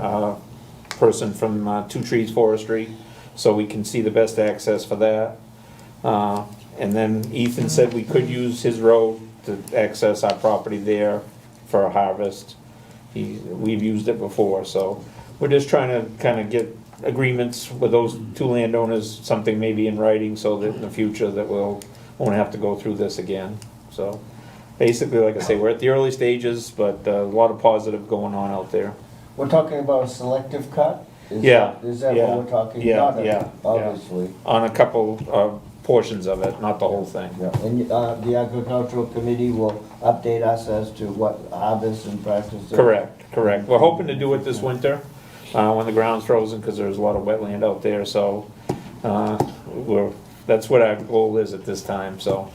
person from Two Trees Forestry, so we can see the best access for that. And then Ethan said we could use his road to access our property there for a harvest. We've used it before, so we're just trying to kind of get agreements with those two landowners, something maybe in writing, so that in the future that we'll won't have to go through this again. So basically, like I say, we're at the early stages, but a lot of positive going on out there. We're talking about a selective cut? Yeah, Is that yeah, what we're talking yeah, about? yeah, Obviously. On a couple portions of it, not the whole thing. Yeah, and the agricultural committee will update us as to what harvest and practices. Correct. We're hoping to do it this winter, when the ground's frozen, because there's a lot of wetland out there, so, that's what our goal is at this time, so.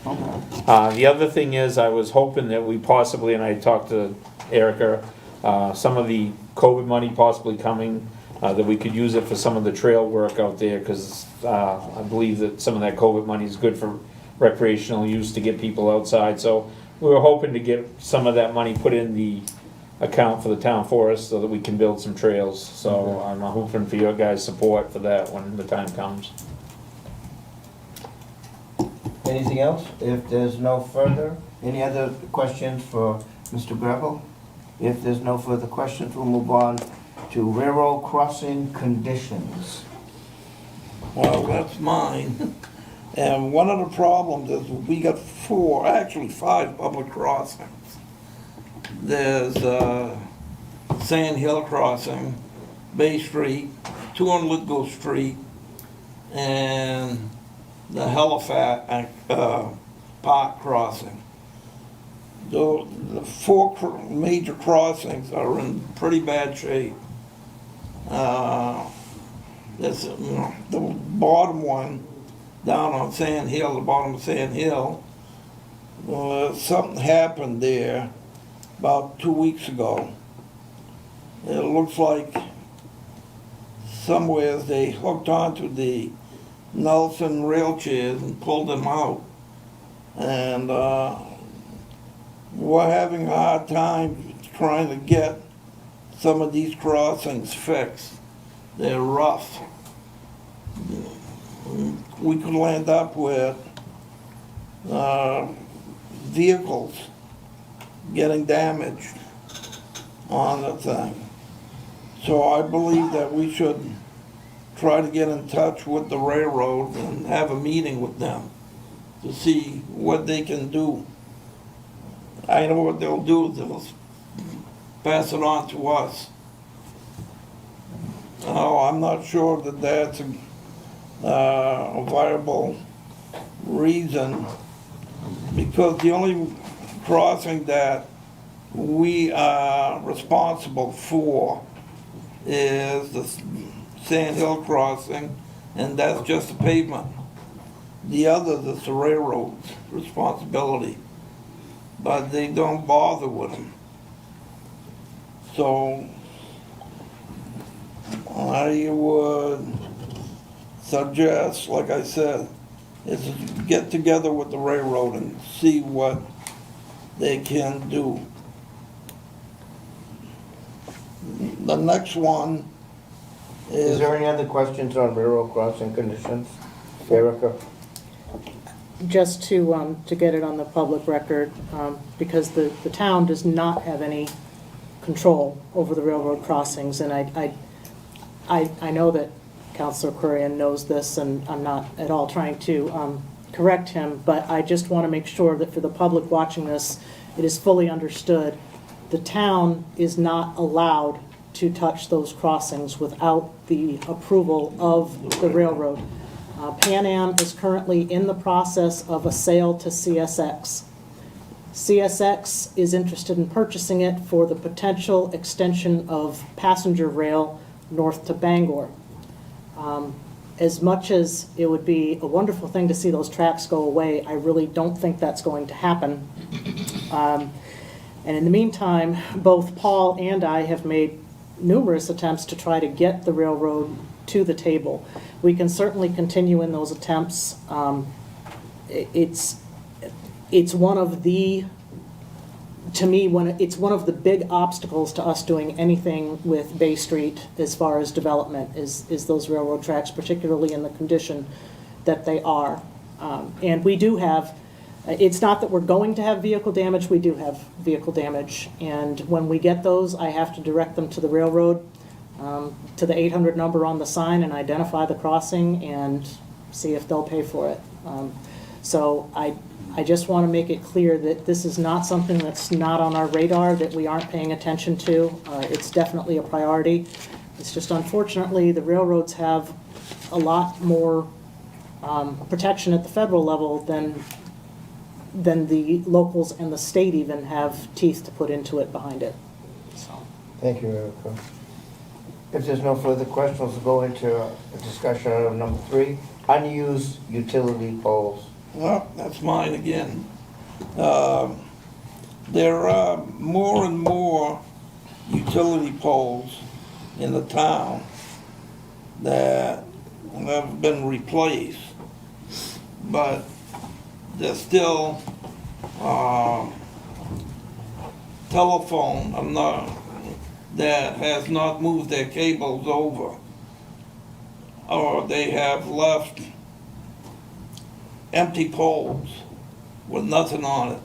The other thing is, I was hoping that we possibly, and I talked to Erica, some of the COVID money possibly coming, that we could use it for some of the trail work out there, because I believe that some of that COVID money is good for recreational use to get people outside. So we were hoping to get some of that money put in the account for the town forest so that we can build some trails. So I'm hoping for your guys' support for that when the time comes. Anything else? If there's no further, any other questions for Mr. Gravel? If there's no further questions, we'll move on to railroad crossing conditions. Well, that's mine. And one of the problems is we got actually five public crossings. There's Sand Hill Crossing, Bay Street, 2 on Lidgo Street, and the Halifax Park Crossing. The 4 major crossings are in pretty bad shape. There's the bottom one down on Sand Hill, the bottom of Sand Hill. Something happened there about 2 weeks ago. It looks like somewhere they hooked onto the Nelson rail chairs and pulled them out. And we're having a hard time trying to get some of these crossings fixed. They're rough. We could land up with vehicles getting damaged on the thing. So I believe that we should try to get in touch with the railroad and have a meeting with them to see what they can do. I know what they'll do, they'll pass it on to us. Oh, I'm not sure that that's a viable reason, because the only crossing that we are responsible for is the Sand Hill crossing, and that's just a pavement. The others is the railroad's responsibility, but they don't bother with them. So I would suggest, like I said, is to get together with the railroad and see what they can do. The next one Is there any other questions on railroad crossing conditions? Erica? Just to get it on the public record, because the town does not have any control over the railroad crossings, and I know that Councilor Kurian knows this, and I'm not at all trying to correct him, but I just want to make sure that for the public watching this, it is fully understood. The town is not allowed to touch those crossings without the approval of the railroad. Pan Am is currently in the process of a sale to CSX. CSX is interested in purchasing it for the potential extension of passenger rail north to Bangor. As much as it would be a wonderful thing to see those tracks go away, I really don't think that's going to happen. And in the meantime, both Paul and I have made numerous attempts to try to get the railroad to the table. We can certainly continue in those attempts. It's one of the, to me, it's one of the big obstacles to us doing anything with Bay Street as far as development is those railroad tracks, particularly in the condition that they are. And we do have, it's not that we're going to have vehicle damage, we do have vehicle damage. And when we get those, I have to direct them to the railroad, to the 800 number on the sign, and identify the crossing and see if they'll pay for it. So I just want to make it clear that this is not something that's not on our radar, that we aren't paying attention to. It's definitely a priority. It's just unfortunately the railroads have a lot more protection at the federal level than the locals and the state even have teeth to put into it behind it. So. Thank you, Erica. If there's no further questions, we'll go into a discussion of number 3, unused utility poles. Well, that's mine again. There are more and more utility poles in the town that have been replaced, but there's still telephone that has not moved their cables over, or they have left empty poles with nothing on it.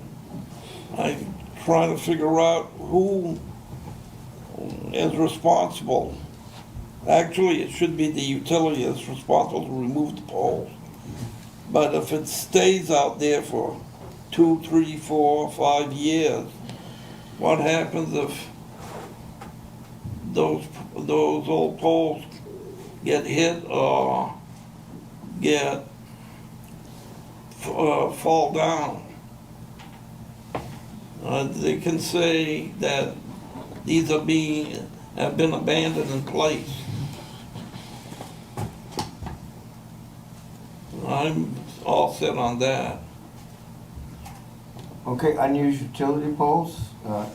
I'm trying to figure out who is responsible. Actually, it should be the utility that's responsible to remove the poles. But if it stays out there for 2, 3, 4, 5 years, what happens if those old poles get hit or get fall down? They can say that these have been abandoned in place. I'm all set on that. Okay, unused utility poles,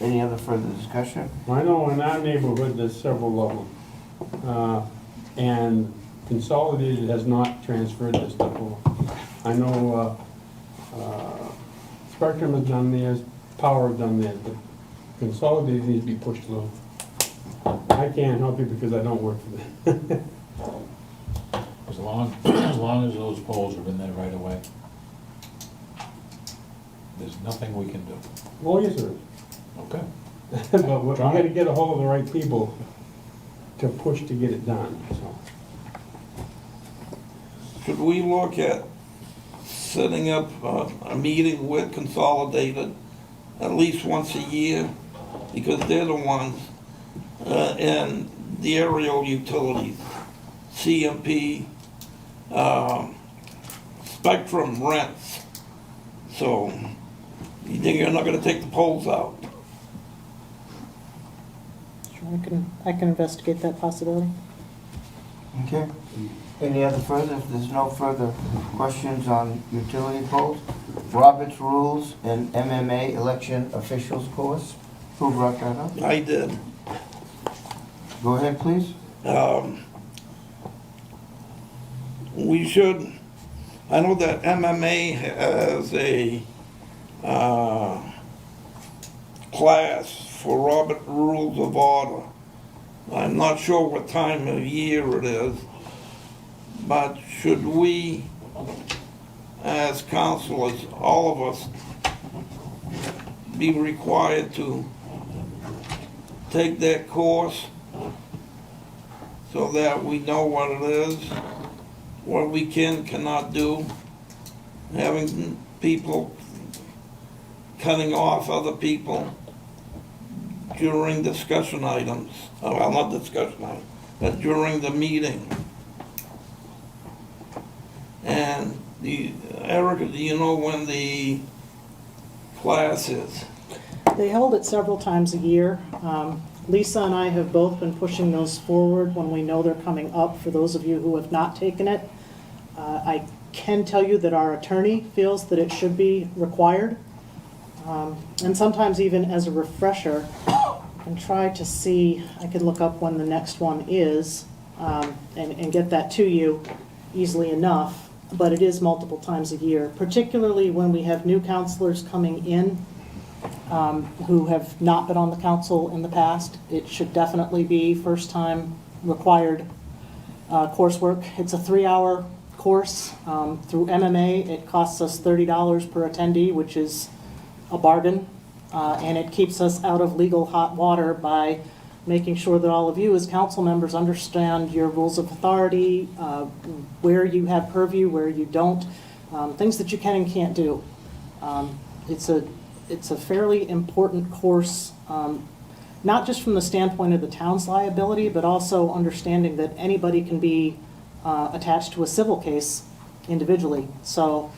any other further discussion? I know in our neighborhood, there's several of them. And Consolidated has not transferred this stuff over. I know Spectrum has done theirs, Power have done theirs, but Consolidated needs to be pushed a little. I can't help you because I don't work for them. As long as those poles are in there right away, there's nothing we can do. Oh, yes, there is. Okay. But we gotta get a hold of the right people to push to get it done, so. Should we look at setting up a meeting with Consolidated at least once a year? Because they're the ones and the aerial utilities, CMP, Spectrum rents. So you think you're not gonna take the poles out? Sure, I can investigate that possibility. Okay. Any other further? If there's no further questions on utility poles, Robert's Rules and MMA Election Officials Course, who brought that up? I did. Go ahead, please. We should, I know that MMA has a class for Robert Rules of Order. I'm not sure what time of year it is, but should we, as councilors, all of us, be required to take that course so that we know what it is, what we cannot do, having people cutting off other people during discussion items, well, not discussion items, but during the meeting. And Erica, do you know when the class is? They hold it several times a year. Lisa and I have both been pushing those forward when we know they're coming up, for those of you who have not taken it. I can tell you that our attorney feels that it should be required. And sometimes even as a refresher, and try to see, I could look up when the next one is, and get that to you easily enough, but it is multiple times a year, particularly when we have new counselors coming in who have not been on the council in the past. It should definitely be first time required coursework. It's a 3-hour course through MMA. It costs us $30 per attendee, which is a bargain. And it keeps us out of legal hot water by making sure that all of you as council members understand your rules of authority, where you have purview, where you don't, things that you can and can't do. It's a fairly important course, not just from the standpoint of the town's liability, but also understanding that anybody can be attached to a civil case individually. So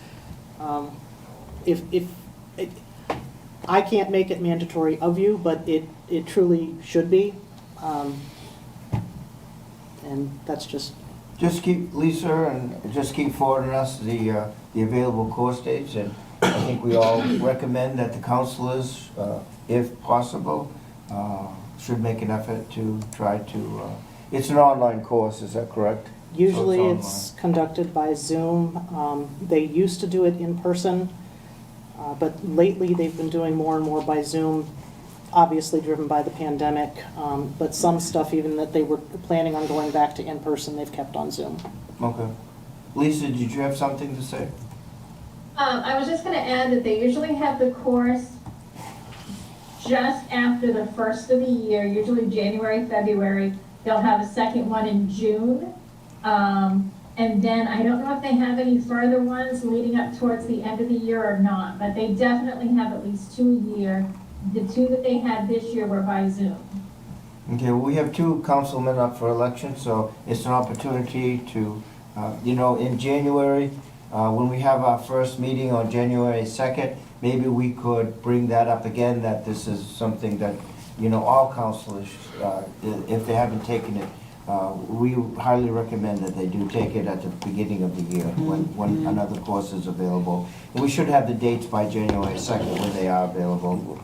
I can't make it mandatory of you, but it truly should be. And that's just... Just keep, Lisa, and just keep forwarding us the available course dates, and I think we all recommend that the counselors, if possible, should make an effort to try to, it's an online course, is that correct? Usually So it's conducted by Zoom. They used to do it in person, but lately they've been doing more and more by Zoom, obviously driven by the pandemic. But some stuff even that they were planning on going back to in person, they've kept on Zoom. Okay. Lisa, did you have something to say? I was just gonna add that they usually have the course just after the first of the year, usually January, February. They'll have a second one in June. And then I don't know if they have any further ones leading up towards the end of the year or not, but they definitely have at least 2 a year. The 2 that they had this year were by Zoom. Okay, well, we have 2 councilmen up for election, so it's an opportunity to, in January, when we have our first meeting on January 2nd, maybe we could bring that up again, that this is something that, all councilors, if they haven't taken it, we highly recommend that they do take it at the beginning of the year, when another course is available. And we should have the dates by January 2nd when they are available.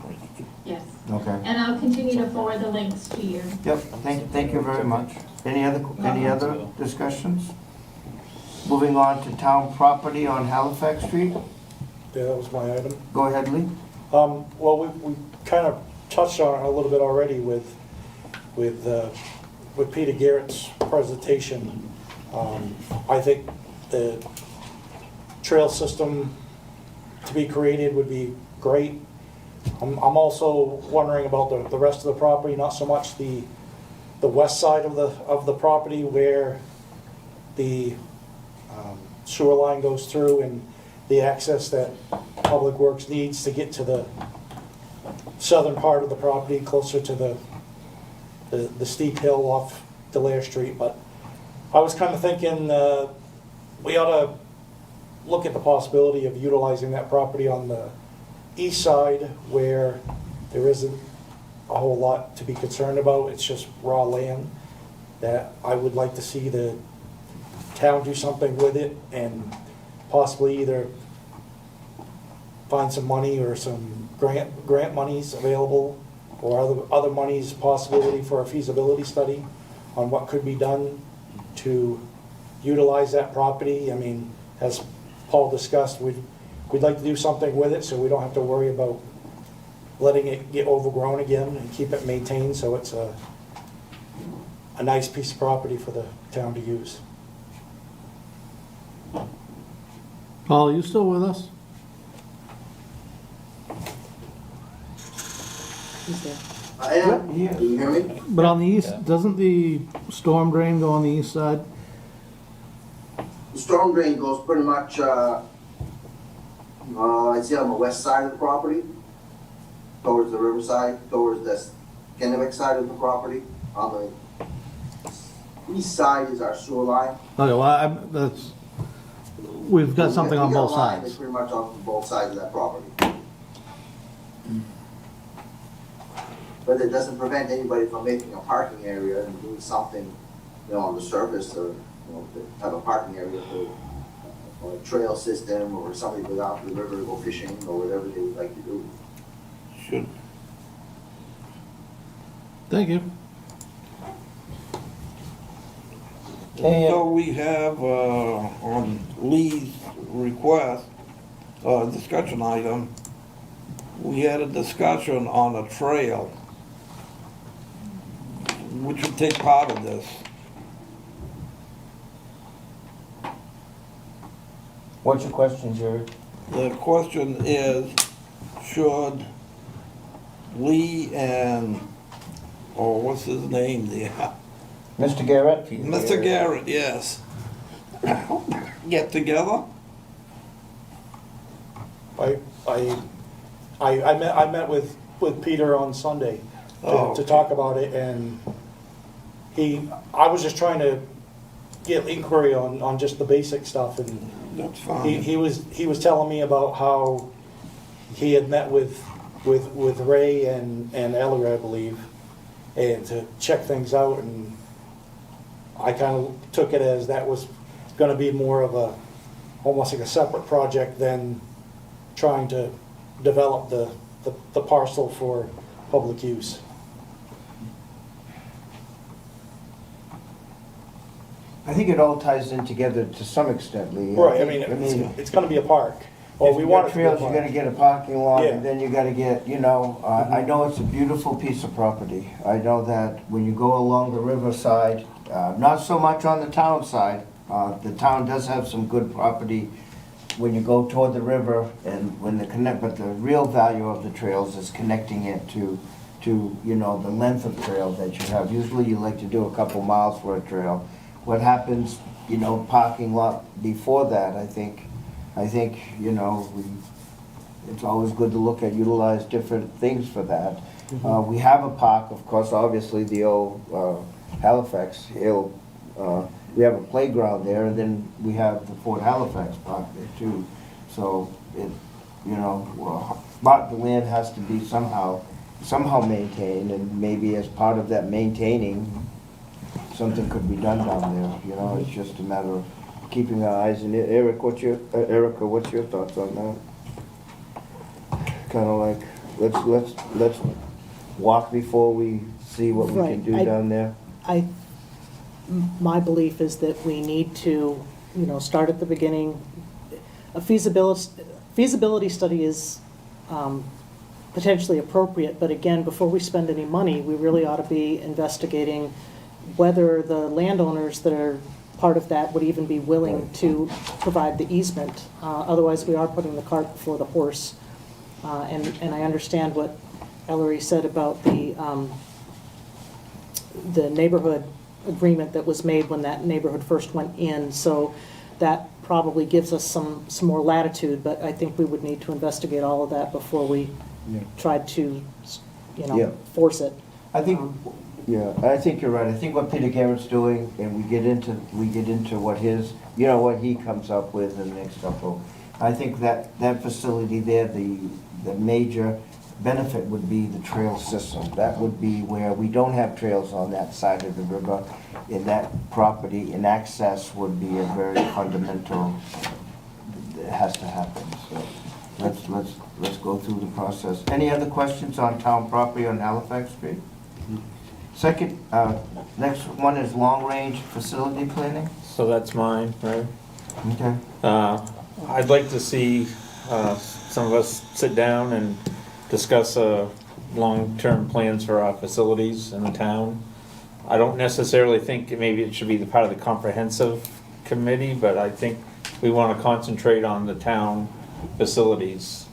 Yes. Okay. And I'll continue to forward the links to you. Yep, thank you very much. Any other discussions? Moving on to town property on Halifax Street. Yeah, that was my item. Go ahead, Lee. Well, we kind of touched on it a little bit already with Peter Garrett's presentation. I think the trail system to be created would be great. I'm also wondering about the rest of the property, not so much the west side of the property where the sewer line goes through and the access that Public Works needs to get to the southern part of the property, closer to the steep hill off Delaire Street. But I was kind of thinking we ought to look at the possibility of utilizing that property on the east side where there isn't a whole lot to be concerned about. It's just raw land that I would like to see the town do something with it and possibly either find some money or some grant monies available or other monies, possibility for a feasibility study on what could be done to utilize that property. I mean, as Paul discussed, we'd like to do something with it so we don't have to worry about letting it get overgrown again and keep it maintained so it's a nice piece of property for the town to use. Paul, are you still with us? He's there. I am. Yeah. Can you hear me? But on the east, doesn't the storm drain go on the east side? The storm drain goes pretty much, I'd say on the west side of the property, towards the riverside, towards the Kennewick side of the property. On the east side is our sewer line. Okay, well, we've got something on We got a both line that's sides. pretty much on both sides of that property. But it doesn't prevent anybody from making a parking area and doing something, on the surface or, to have a parking area or a trail system or somebody go out to the river to go fishing or whatever they would like to do. Should, Thank you. so we have, on Lee's request, discussion item, we had a discussion on a trail, which would take part of this. What's your question, Jerry? The question is, should Lee and, what's his name there? Mr. Garrett? Mr. Garrett, yes. Get together? I met with Peter on Sunday to talk about it, and I was just trying to get inquiry on just the basic stuff, and That's fine. he was telling me about how he had met with Ray and Ellery, I believe, and to check things out, and I kind of took it as that was going to be more of almost like a separate project than trying to develop the parcel for public use. I think it all ties in together to some extent, Lee. Right, I mean, it's going to be a park. Well, we want it to be a trails, you gotta park. get a parking lot, Yeah. and then you gotta get, I know it's a beautiful piece of property. I know that when you go along the riverside, not so much on the town side, the town does have some good property when you go toward the river and when the connect, but the real value of the trails is connecting it to, you know, the length of trail that you have. Usually you like to do a couple miles for a trail. What happens, you know, parking lot before that, I think, you know, it's always good to look at, utilize different things for that. We have a park, of course, obviously the old Halifax Hill, we have a playground there, and then we have the Fort Halifax Park there too. So it, you know, but the land has to be somehow maintained, and maybe as part of that maintaining, something could be done down there. You know, it's just a matter of keeping our eyes in it. Erica, what's your thoughts on that? Kind of like, let's walk before we see what we can Right. do down there. My belief is that we need to, you know, start at the beginning. A feasibility study is potentially appropriate, but again, before we spend any money, we really ought to be investigating whether the landowners that are part of that would even be willing to provide the easement. Otherwise, we are putting the cart before the horse. And I understand what Ellery said about the neighborhood agreement that was made when that neighborhood first went in. So that probably gives us some more latitude, but I think we would need to investigate all of that before we try to, you know, force it. I think, I think you're right. I think what Peter Garrett's doing, and we get into what his, you know, what he comes up with in the next couple. I think that facility there, the major benefit would be the trail system. That would be where we don't have trails on that side of the river. In that property, and access would be a very fundamental, it has to happen. So let's go through the process. Any other questions on town property on Halifax Street? Second, next one is long-range facility planning. So that's mine, right? Okay. I'd like to see some of us sit down and discuss long-term plans for our facilities in the town. I don't necessarily think maybe it should be the part of the comprehensive committee, but I think we want to concentrate on the town facilities.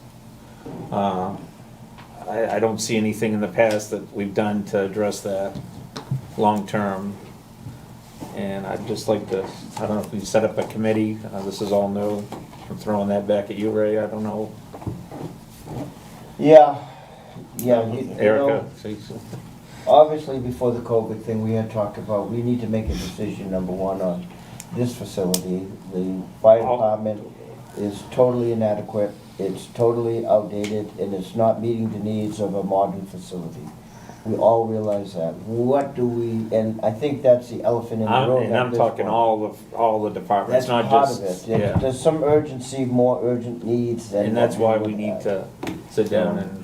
I don't see anything in the past that we've done to address that long-term. And I'd just like to, I don't know if we set up a committee, this is all new. I'm throwing that back at you, Ray, I don't know. Yeah, you Erica. know, obviously, before the COVID thing, we had talked about, we need to make a decision, number one, on this facility. The fire department is totally inadequate, it's totally outdated, and it's not meeting the needs of a modern facility. We all realize that. What do we, and I think that's the elephant in the room. And I'm talking all the departments, That's not part just. of it. Yeah. There's some urgency, more urgent needs than. And that's why what we need have. to sit down and.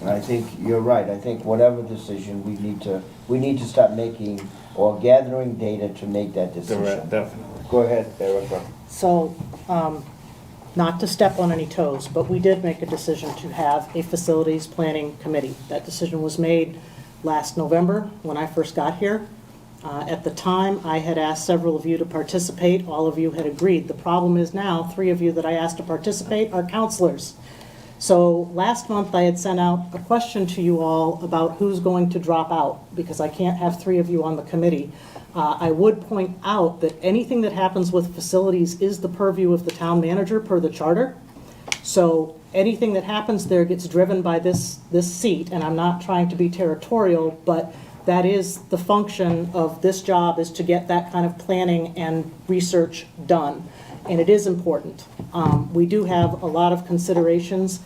And I think you're right. I think whatever decision, we need to start making or gathering data to make that decision. Definitely. Go ahead, Erica. So, not to step on any toes, but we did make a decision to have a facilities planning committee. That decision was made last November when I first got here. At the time, I had asked several of you to participate. All of you had agreed. The problem is now, 3 of you that I asked to participate are counselors. So last month, I had sent out a question to you all about who's going to drop out, because I can't have 3 of you on the committee. I would point out that anything that happens with facilities is the purview of the town manager per the charter. So anything that happens there gets driven by this seat, and I'm not trying to be territorial, but that is the function of this job, is to get that kind of planning and research done. And it is important. We do have a lot of considerations.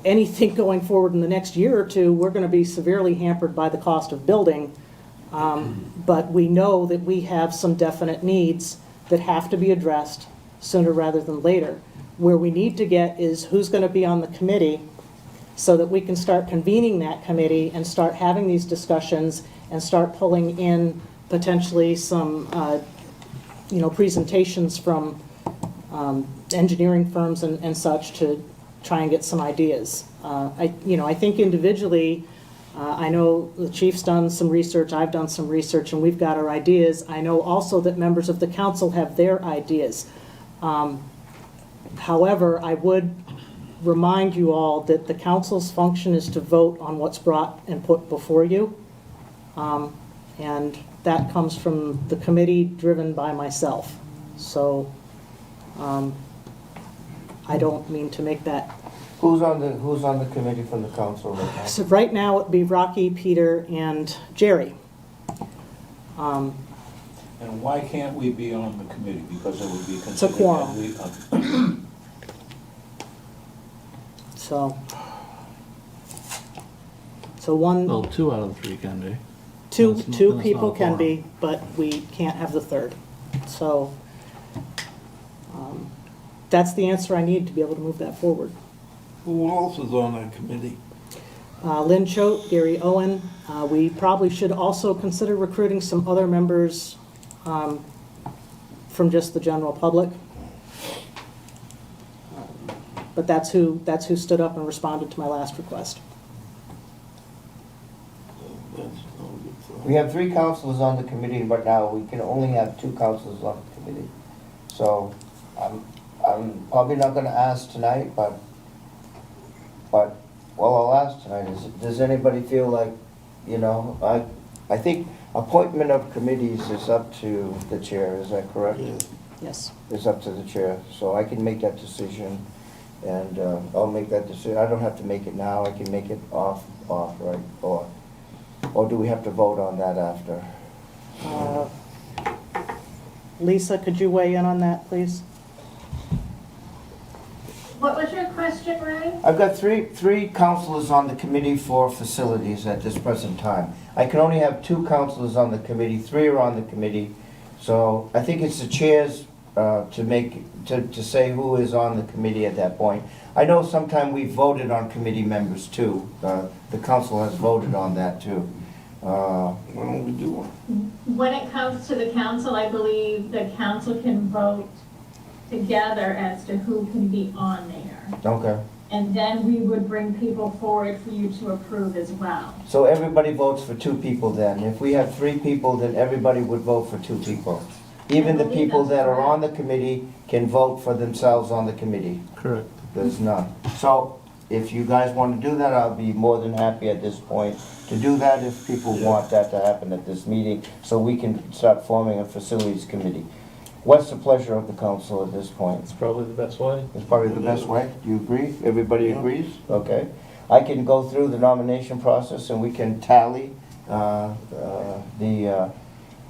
Anything going forward in the next year or two, we're going to be severely hampered by the cost of building. But we know that we have some definite needs that have to be addressed sooner rather than later. Where we need to get is who's going to be on the committee so that we can start convening that committee and start having these discussions and start pulling in potentially some presentations from engineering firms and such to try and get some ideas. I think individually, I know the chief's done some research, I've done some research, and we've got our ideas. I know also that members of the council have their ideas. However, I would remind you all that the council's function is to vote on what's brought and put before you. And that comes from the committee driven by myself. So I don't mean to make that. Who's on the committee from the council right now? So right now it'd be Rocky, Peter, and Jerry. And why can't we be on the committee? Because it would be It's a considered. quorum. So one. Well, 2 out of the 3 can be. Two That's not- two that's people not a can quorum. be, but we can't have the third. So that's the answer I need to be able to move that forward. Who else is on that committee? Lynn Choate, Gary Owen. We probably should also consider recruiting some other members from just the general public. But that's who stood up and responded to my last request. That's no good for- We have 3 councilors on the committee, but now we can only have 2 councilors on the committee. So I'm probably not gonna ask tonight, but, well, I'll ask tonight. Does anybody feel like, I think appointment of committees is up to the chair, is that correct? Yeah. Yes. It's up to the chair, so I can make that decision, and I'll make that decision. I don't have to make it now, I can make it off, right? Or do we have to vote on that after? Lisa, could you weigh in on that, please? What was your question, Ray? I've got three councilors on the committee for facilities at this present time. I can only have 2 councilors on the committee, 3 are on the committee, so I think it's the chair's to say who is on the committee at that point. I know sometime we voted on committee members too. The council has voted on that too. Why don't we do one? When it comes to the council, I believe the council can vote together as to who can be on there. Okay, And then we would bring people forward for you to approve as well. so everybody votes for 2 people then. If we have 3 people, then everybody would vote for 2 people. Even the believe people that's that are on the correct. committee can vote for themselves on the committee. Correct. There's none. So if you guys want to do that, I'll be more than happy at this point to do that if people want that to happen at this meeting, so we can start forming a facilities committee. What's the pleasure of the council at this point? It's probably the best way. It's probably the best way. Do you agree? Everybody Yeah. agrees? Okay. I can go through the nomination process and we can tally the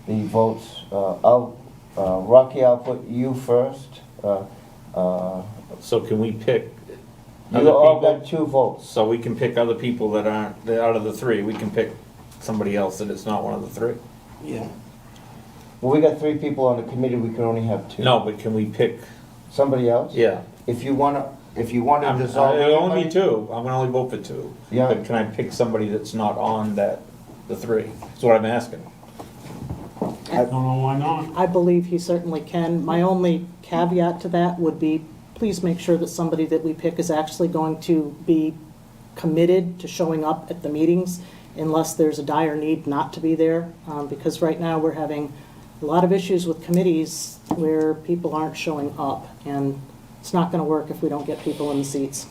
votes. Rocky, I'll put you first. So can we pick You other all people? got 2 votes. So we can pick other people that aren't, that out of the 3, we can pick somebody else that is not one of the 3. Yeah. Well, we got 3 people on the committee, we can only have 2. No, but can we pick, Somebody else? yeah. If you wanna dissolve. It'll only be everybody- 2, I'm gonna only vote for 2. Yeah. But can I pick somebody that's not on the 3? That's what I'm asking. I don't know why not. I believe he certainly can. My only caveat to that would be, please make sure that somebody that we pick is actually going to be committed to showing up at the meetings unless there's a dire need not to be there. Because right now, we're having a lot of issues with committees where people aren't showing up. And it's not going to work if we don't get people in the seats.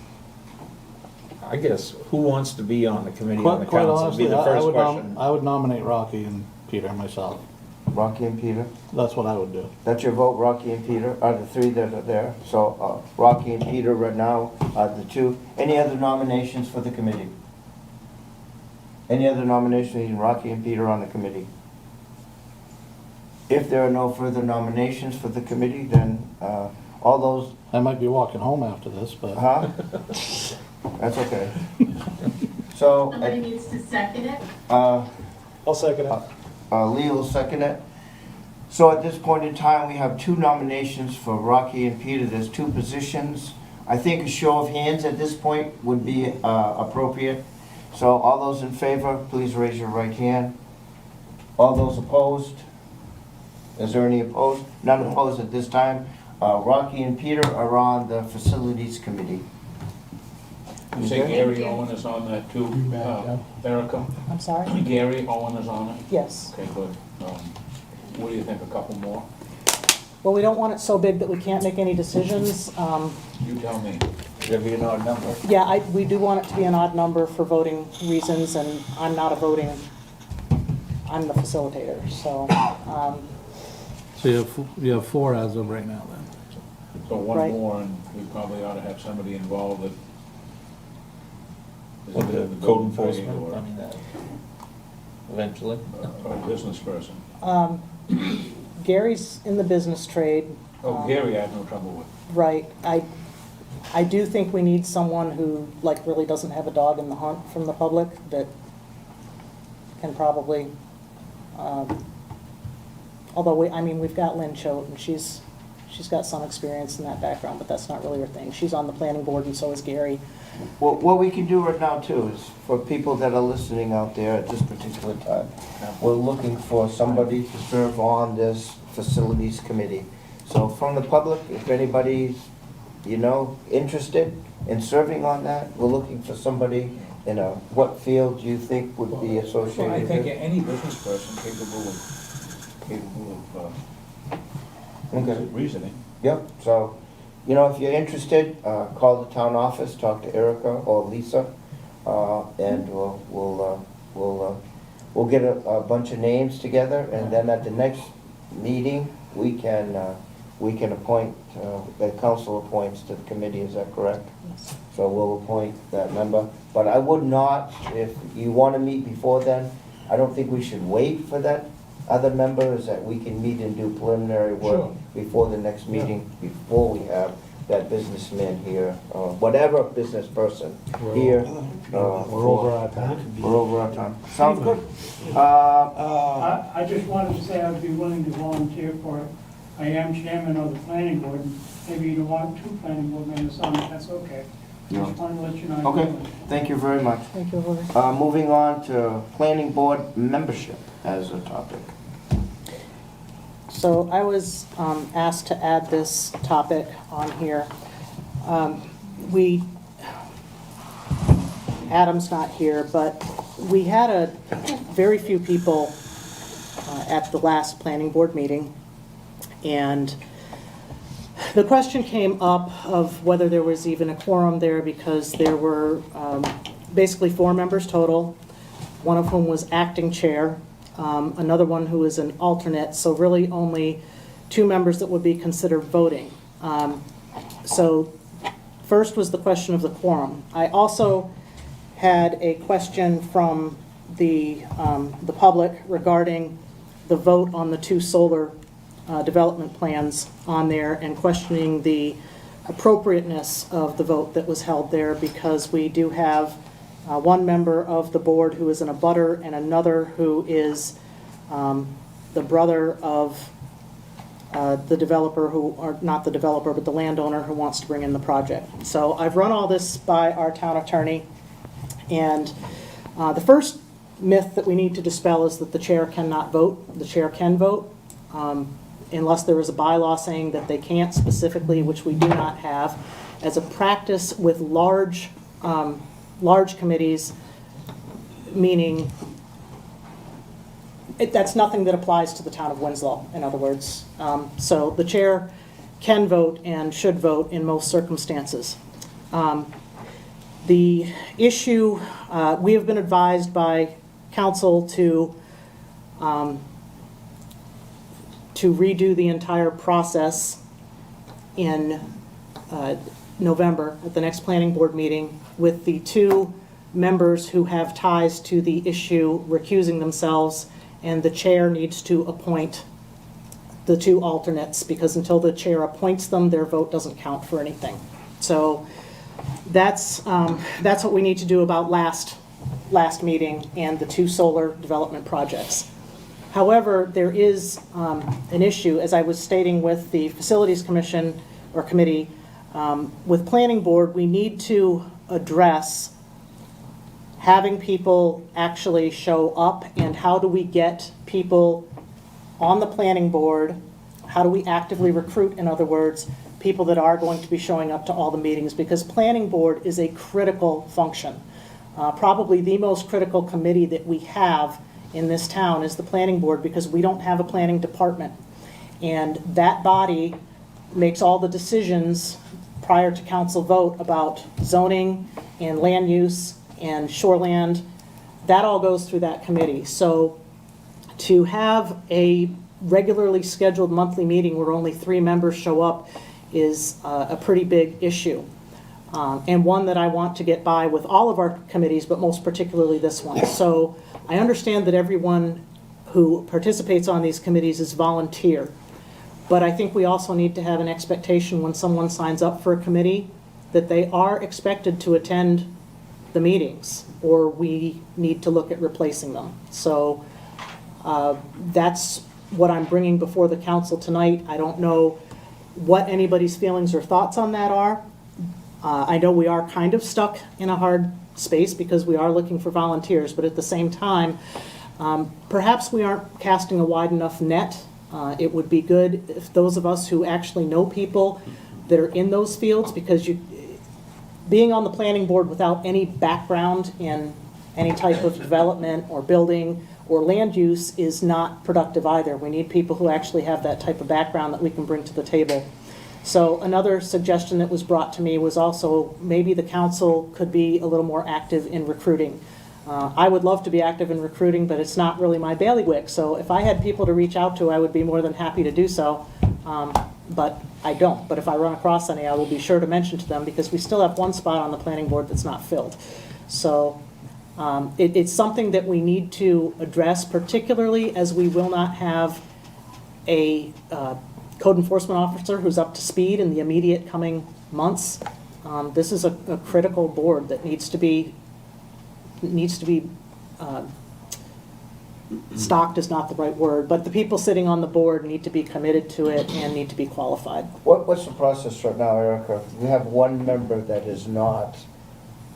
I guess, who wants to be on the committee on the Quite council, would honestly, be the I first would question. I would nominate Rocky and Peter myself. Rocky and Peter. That's what I would do. That's your vote, Rocky and Peter, are the 3 that are there. So Rocky and Peter right now are the 2. Any other nominations for the committee? Any other nominations, Rocky and Peter on the committee? If there are no further nominations for the committee, then all those, I might be walking home after this, but huh? That's okay. So, Somebody needs to second it. I'll second it. Lee will second it. So at this point in time, we have 2 nominations for Rocky and Peter. There's 2 positions. I think a show of hands at this point would be appropriate. So all those in favor, please raise your right hand. All those opposed? Is there any opposed? None opposed at this time. Rocky and Peter are on the Facilities Committee. You say Okay. Gary Owen is on that too, Erica? I'm sorry? Gary Owen is on it? Yes. Okay, good. What do you think, a couple more? Well, we don't want it so big that we can't make any decisions. You tell me. Should be an odd number. Yeah, we do want it to be an odd number for voting reasons, and I'm not a voting, I'm the facilitator, so, So you have 4 as of right now then? So one Right. more, and we probably ought to have somebody involved that is With either the the code building trade enforcement, I mean, eventually. or a business person. Gary's in the business trade. Oh, Gary I have no trouble with. Right, I do think we need someone who, like, really doesn't have a dog in the hunt from the public, that can probably, although we've got Lynn Choate, and she's got some experience in that background, but that's not really her thing. She's on the planning board, and so is Gary. Well, what we can do right now too is, for people that are listening out there at this particular time, we're looking for somebody to serve on this facilities committee. So from the public, if anybody's, interested in serving on that, we're looking for somebody in what field do you think would be associated Well, I with think it? any business person capable of reasoning. Yep, so, if you're interested, call the town office, talk to Erica or Lisa, and we'll get a bunch of names together, and then at the next meeting, we can appoint, the council appoints to the committee, is that correct? Yes. So we'll appoint that member, but I would not, if you want to meet before then, I don't think we should wait for that other member, is that we can meet and do preliminary work Sure. before the next meeting, before we have that businessman here, whatever business person here. We're over our time. We're over our time. Sounds good. I just wanted to say I'd be willing to volunteer for it. I am chairman of the planning board, and maybe you don't want 2 planning board members on it, that's okay. Just wanted to let you know. I'm Okay, doing it. thank you very much. Thank you, Lori. Moving on to planning board membership as a topic. So I was asked to add this topic on here. Adam's not here, but we had a very few people at the last planning board meeting, and the question came up of whether there was even a quorum there, because there were basically 4 members total, one of whom was acting chair, another one who is an alternate, so really only 2 members that would be considered voting. So first was the question of the quorum. I also had a question from the public regarding the vote on the 2 solar development plans on there, and questioning the appropriateness of the vote that was held there, because we do have one member of the board who is an abutter, and another who is the brother of the developer or not the developer, but the landowner who wants to bring in the project. So I've run all this by our town attorney, and the first myth that we need to dispel is that the chair cannot vote. The chair can vote, unless there is a bylaw saying that they can't specifically, which we do not have. As a practice with large committees, meaning that's nothing that applies to the town of Winslow, in other words. So the chair can vote and should vote in most circumstances. The issue, we have been advised by council to redo the entire process in November at the next planning board meeting, with the 2 members who have ties to the issue recusing themselves, and the chair needs to appoint the 2 alternates, because until the chair appoints them, their vote doesn't count for anything. So that's what we need to do about last meeting and the 2 solar development projects. However, there is an issue, as I was stating with the Facilities Commission or Committee, with Planning Board, we need to address having people actually show up, and how do we get people on the Planning Board? How do we actively recruit, in other words, people that are going to be showing up to all the meetings? Because Planning Board is a critical function. Probably the most critical committee that we have in this town is the Planning Board, because we don't have a planning department. And that body makes all the decisions prior to council vote about zoning and land use and shoreland. That all goes through that committee. So to have a regularly scheduled monthly meeting where only 3 members show up is a pretty big issue. And one that I want to get by with all of our committees, but most particularly this one. So I understand that everyone who participates on these committees is volunteer. But I think we also need to have an expectation when someone signs up for a committee that they are expected to attend the meetings, or we need to look at replacing them. So that's what I'm bringing before the council tonight. I don't know what anybody's feelings or thoughts on that are. I know we are kind of stuck in a hard space because we are looking for volunteers, but at the same time, perhaps we aren't casting a wide enough net. It would be good if those of us who actually know people that are in those fields, because being on the planning board without any background in any type of development or building or land use is not productive either. We need people who actually have that type of background that we can bring to the table. So another suggestion that was brought to me was also maybe the council could be a little more active in recruiting. I would love to be active in recruiting, but it's not really my bailiwick. So if I had people to reach out to, I would be more than happy to do so. But I don't. But if I run across any, I will be sure to mention to them, because we still have one spot on the planning board that's not filled. So it's something that we need to address, particularly as we will not have a code enforcement officer who's up to speed in the immediate coming months. This is a critical board that needs to be stocked is not the right word, but the people sitting on the board need to be committed to it and need to be qualified. What's the process right now, Erica? We have one member that is not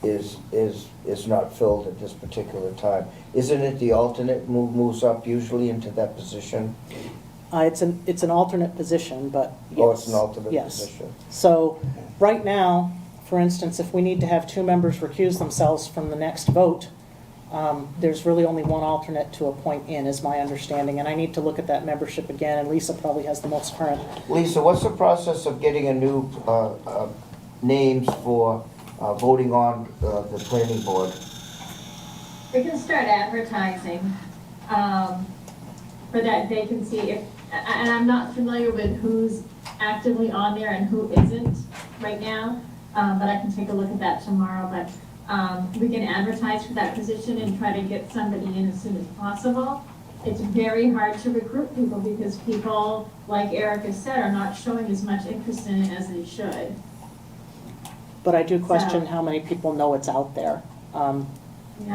filled at this particular time. Isn't it the alternate moves up usually into that position? It's an alternate position, but yes. Oh, it's an alternate yes. position. So right now, for instance, if we need to have 2 members recuse themselves from the next vote, there's really only one alternate to appoint in, is my understanding, and I need to look at that membership again, and Lisa probably has the most current. Lisa, what's the process of getting a new names for voting on the planning board? We can start advertising for that vacancy. And I'm not familiar with who's actively on there and who isn't right now, but I can take a look at that tomorrow. But we can advertise for that position and try to get somebody in as soon as possible. It's very hard to recruit people because people, like Erica said, are not showing as much interest in it as they should. But I do question how many people know it's out there. Yeah.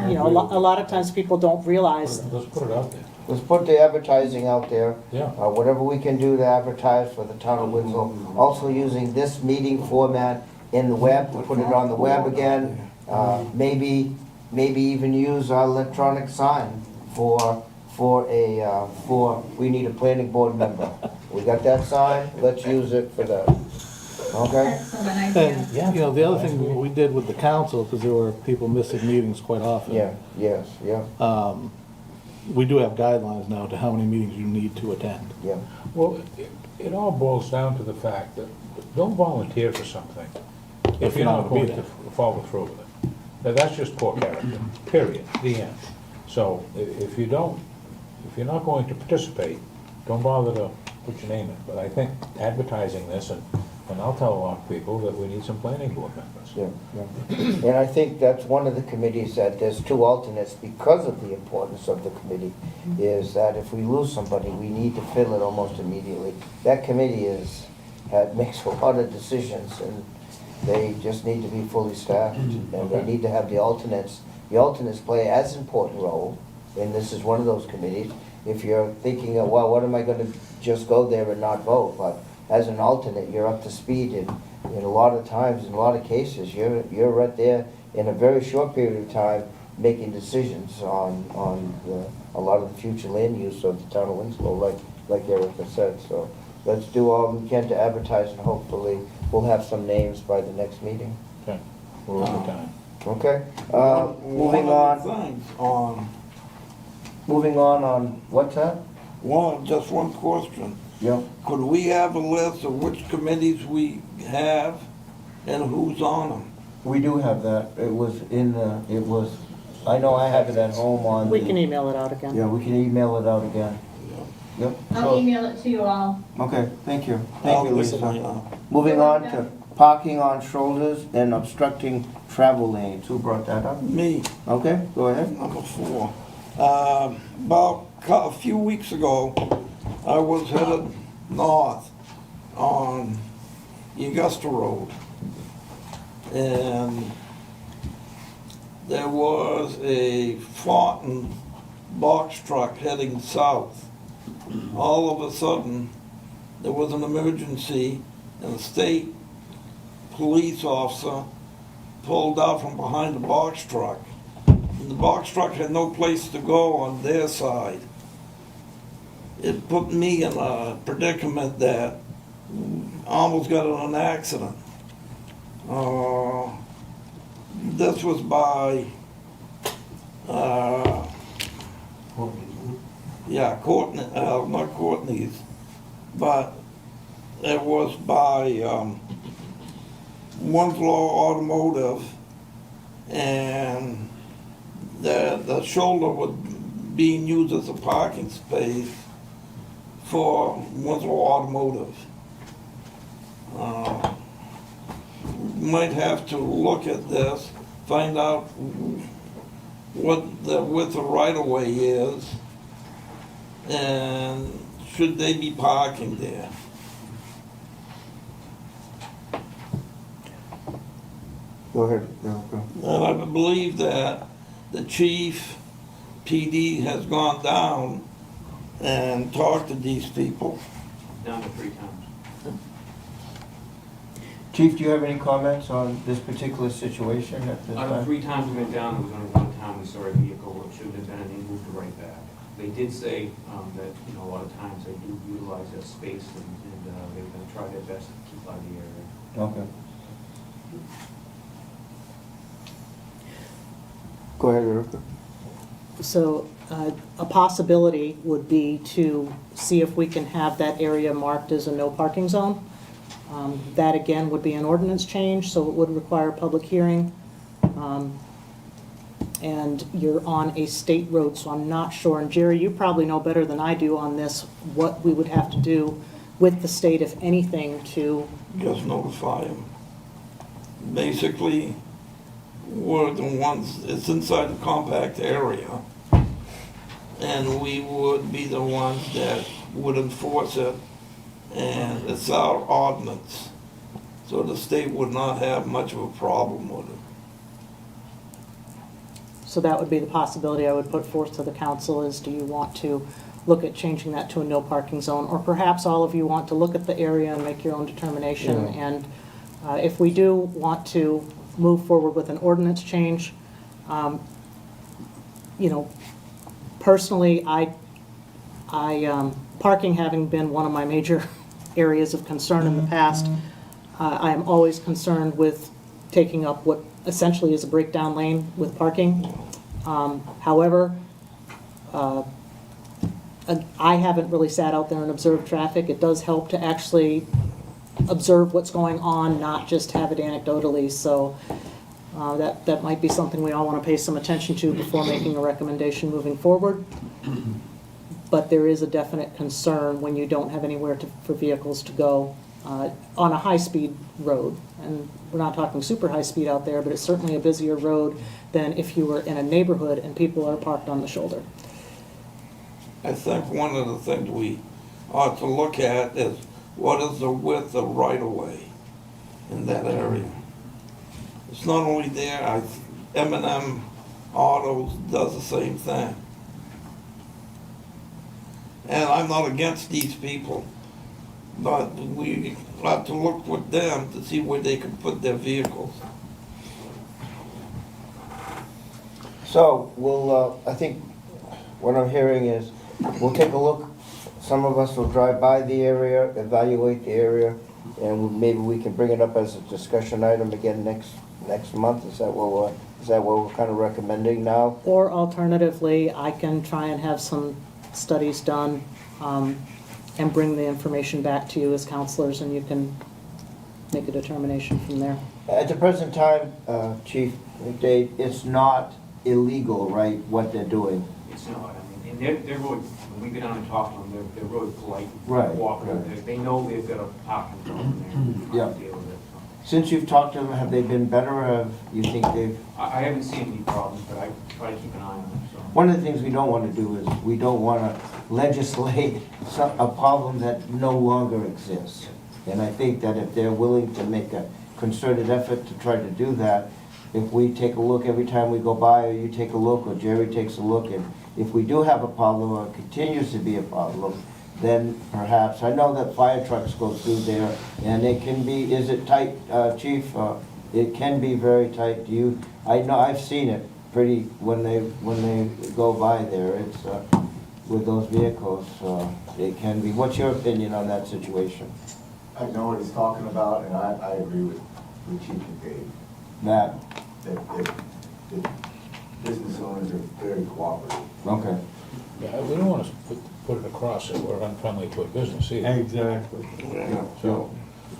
You know, a lot of times people don't realize. Let's put it out there. Let's put the advertising out there. Yeah. Whatever we can do to advertise for the town of Winslow. Also using this meeting format in the web, to put it on the web again. Maybe even use our electronic sign for we need a planning board member. We got that sign, let's use it for that. Okay? Excellent idea. And, you know, the other thing we did with the council, because there were people missing meetings quite often. Yeah, yes, yeah, We do have guidelines now to how many meetings you need to attend. yeah. Well, it all boils down to the fact that don't volunteer for something if you're not going to follow through with it. Now, that's just poor character, period, the end. So if you're not going to participate, don't bother to put your name in. But I think advertising this, and I'll tell a lot of people that we need some planning board members. Yeah, yeah. And I think that's one of the committees that there's 2 alternates because of the importance of the committee, is that if we lose somebody, we need to fill it almost immediately. That committee makes a lot of decisions, and they just need to be fully staffed, and they need to have the alternates. The alternates play as important role, and this is one of those committees. If you're thinking, well, what am I gonna just go there and not vote? But as an alternate, you're up to speed, and in a lot of times, in a lot of cases, you're right there in a very short period of time making decisions on a lot of the future land use of the town of Winslow, like Erica said. So let's do all we can to advertise, and hopefully we'll have some names by the next meeting. Okay, we're over time. Okay, moving on. Moving on what's that? Just one question. Yep. Could we have a list of which committees we have and who's on them? We do have that. It was I know I have it at home on We the- can email it out again. Yeah, we can email it out again. Yep. I'll So- email it to you all. Okay, thank you. I'll Thank you, listen Lisa. right now. Moving You're on to welcome. parking on shoulders and obstructing travel lanes. Who brought that up? Me. Okay, go ahead. Number 4. About a few weeks ago, I was headed north on Augusta Road. And there was a Fortin box truck heading south. All of a sudden, there was an emergency and a state police officer pulled out from behind the box truck. And the box truck had no place to go on their side. It put me in a predicament that almost got in an accident. This was by, Courtney, not Courtney's, but it was by Winslow Automotive, and the shoulder was being used as a parking space for Winslow Automotive. Might have to look at this, find out what the width of right-of-way is, and should they be parking there? Go ahead. Go. And I believe that the chief PD has gone down and talked to these people. Down to 3 times. Chief, do you have any comments on this particular situation at this Out of time? 3 times we went down, there was only 1 time we saw a vehicle that shouldn't have been, and they moved it right back. They did say that, a lot of times they do utilize that space, and they're gonna try their best to keep out of the area. Okay. Go ahead, Erica. So a possibility would be to see if we can have that area marked as a no parking zone. That again would be an ordinance change, so it would require a public hearing. And you're on a state road, so I'm not sure, and Jerry, you probably know better than I do on this, what we would have to do with the state, if anything, to, Just notify them. Basically, we're the ones, it's inside the compact area, and we would be the ones that would enforce it, and it's our ordinance, so the state would not have much of a problem with it. so that would be the possibility I would put forth to the council is, do you want to look at changing that to a no parking zone? Or perhaps all of you want to look at the area and make your own determination. Yeah. And if we do want to move forward with an ordinance change, personally, parking having been one of my major areas of concern in the past, I am always concerned with taking up what essentially is a breakdown lane with parking. However, I haven't really sat out there and observed traffic. It does help to actually observe what's going on, not just have it anecdotally. So that might be something we all want to pay some attention to before making a recommendation moving forward. But there is a definite concern when you don't have anywhere for vehicles to go on a high-speed road. And we're not talking super high speed out there, but it's certainly a busier road than if you were in a neighborhood and people are parked on the shoulder. I think one of the things we ought to look at is what is the width of right-of-way in that area. It's not only there, M&M Autos does the same thing. And I'm not against these people, but we have to look with them to see where they can put their vehicles. So, I think what I'm hearing is, we'll take a look, some of us will drive by the area, evaluate the area, and maybe we can bring it up as a discussion item again next month. Is that what we're kind of recommending now? Or alternatively, I can try and have some studies done and bring the information back to you as counselors, and you can make a determination from there. At the present time, Chief McDade, it's not illegal, right, what they're doing? It's not, I mean, and they're really, when we go down and talk to them, they're really polite. Right, Cooperative. right. They know they've got a parking problem there. Yeah. to deal with it, so. Since you've talked to them, have they been better, or have you think they've? I haven't seen any problems, but I try to keep an eye on it, so. One of the things we don't want to do is, we don't want to legislate a problem that no longer exists. And I think that if they're willing to make a concerted effort to try to do that, if we take a look every time we go by, or you take a look, or Jerry takes a look, and if we do have a problem, or it continues to be a problem, then perhaps, I know that fire trucks go through there, and it can be, is it tight, Chief? It can be very tight. I know, I've seen it pretty, when they go by there, it's, with those vehicles, it can be. What's your opinion on that situation? I know what he's talking about, and I agree with Chief McDade. That, That business owners are very cooperative. okay. Yeah, we don't want to put it across that we're unfriendly to a business either. Exactly. So,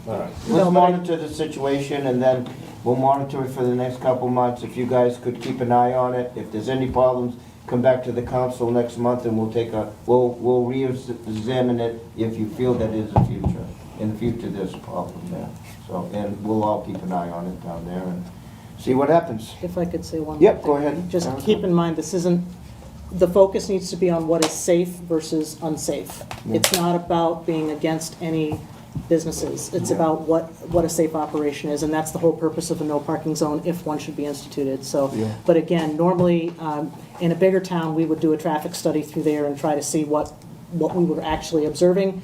all right. Let's monitor the situation, and then we'll monitor it for the next couple months. If you guys could keep an eye on it, if there's any problems, come back to the council next month, and we'll re-examine it if you feel that is in the future there's a problem there. So, and we'll all keep an eye on it down there and see what happens. If I could say one more Yep, thing. go ahead. Just keep in mind, this isn't, the focus needs to be on what is safe versus unsafe. It's not about being against any businesses. It's about what a safe operation is, and that's the whole purpose of a no parking zone, if one should be instituted. So, Yeah. but again, normally, in a bigger town, we would do a traffic study through there and try to see what we were actually observing.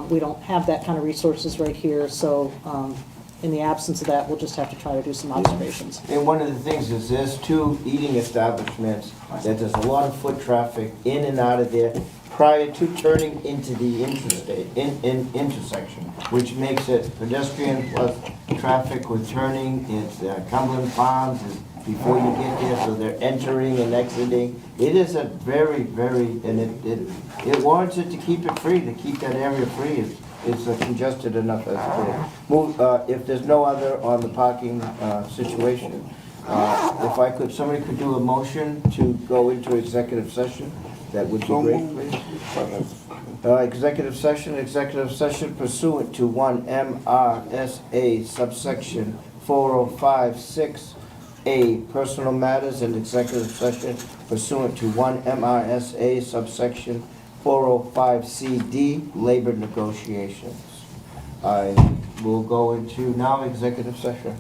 We don't have that kind of resources right here, so in the absence of that, we'll just have to try to do some observations. And one of the things is there's two eating establishments that there's a lot of foot traffic in and out of there prior to turning into the intersection, which makes it pedestrian plus traffic with turning. It's Cumberland Farms is before you get there, so they're entering and exiting. It is a very, and it warrants it to keep it free, to keep that area free. It's congested enough as it is. If there's no other on the parking situation, if somebody could do a motion to go into executive session, that would be great, please. Executive session pursuant to 1 MRSA subsection 4056A, personal matters, and executive session pursuant to 1 MRSA subsection 405CD, labor negotiations. I will go into now executive session.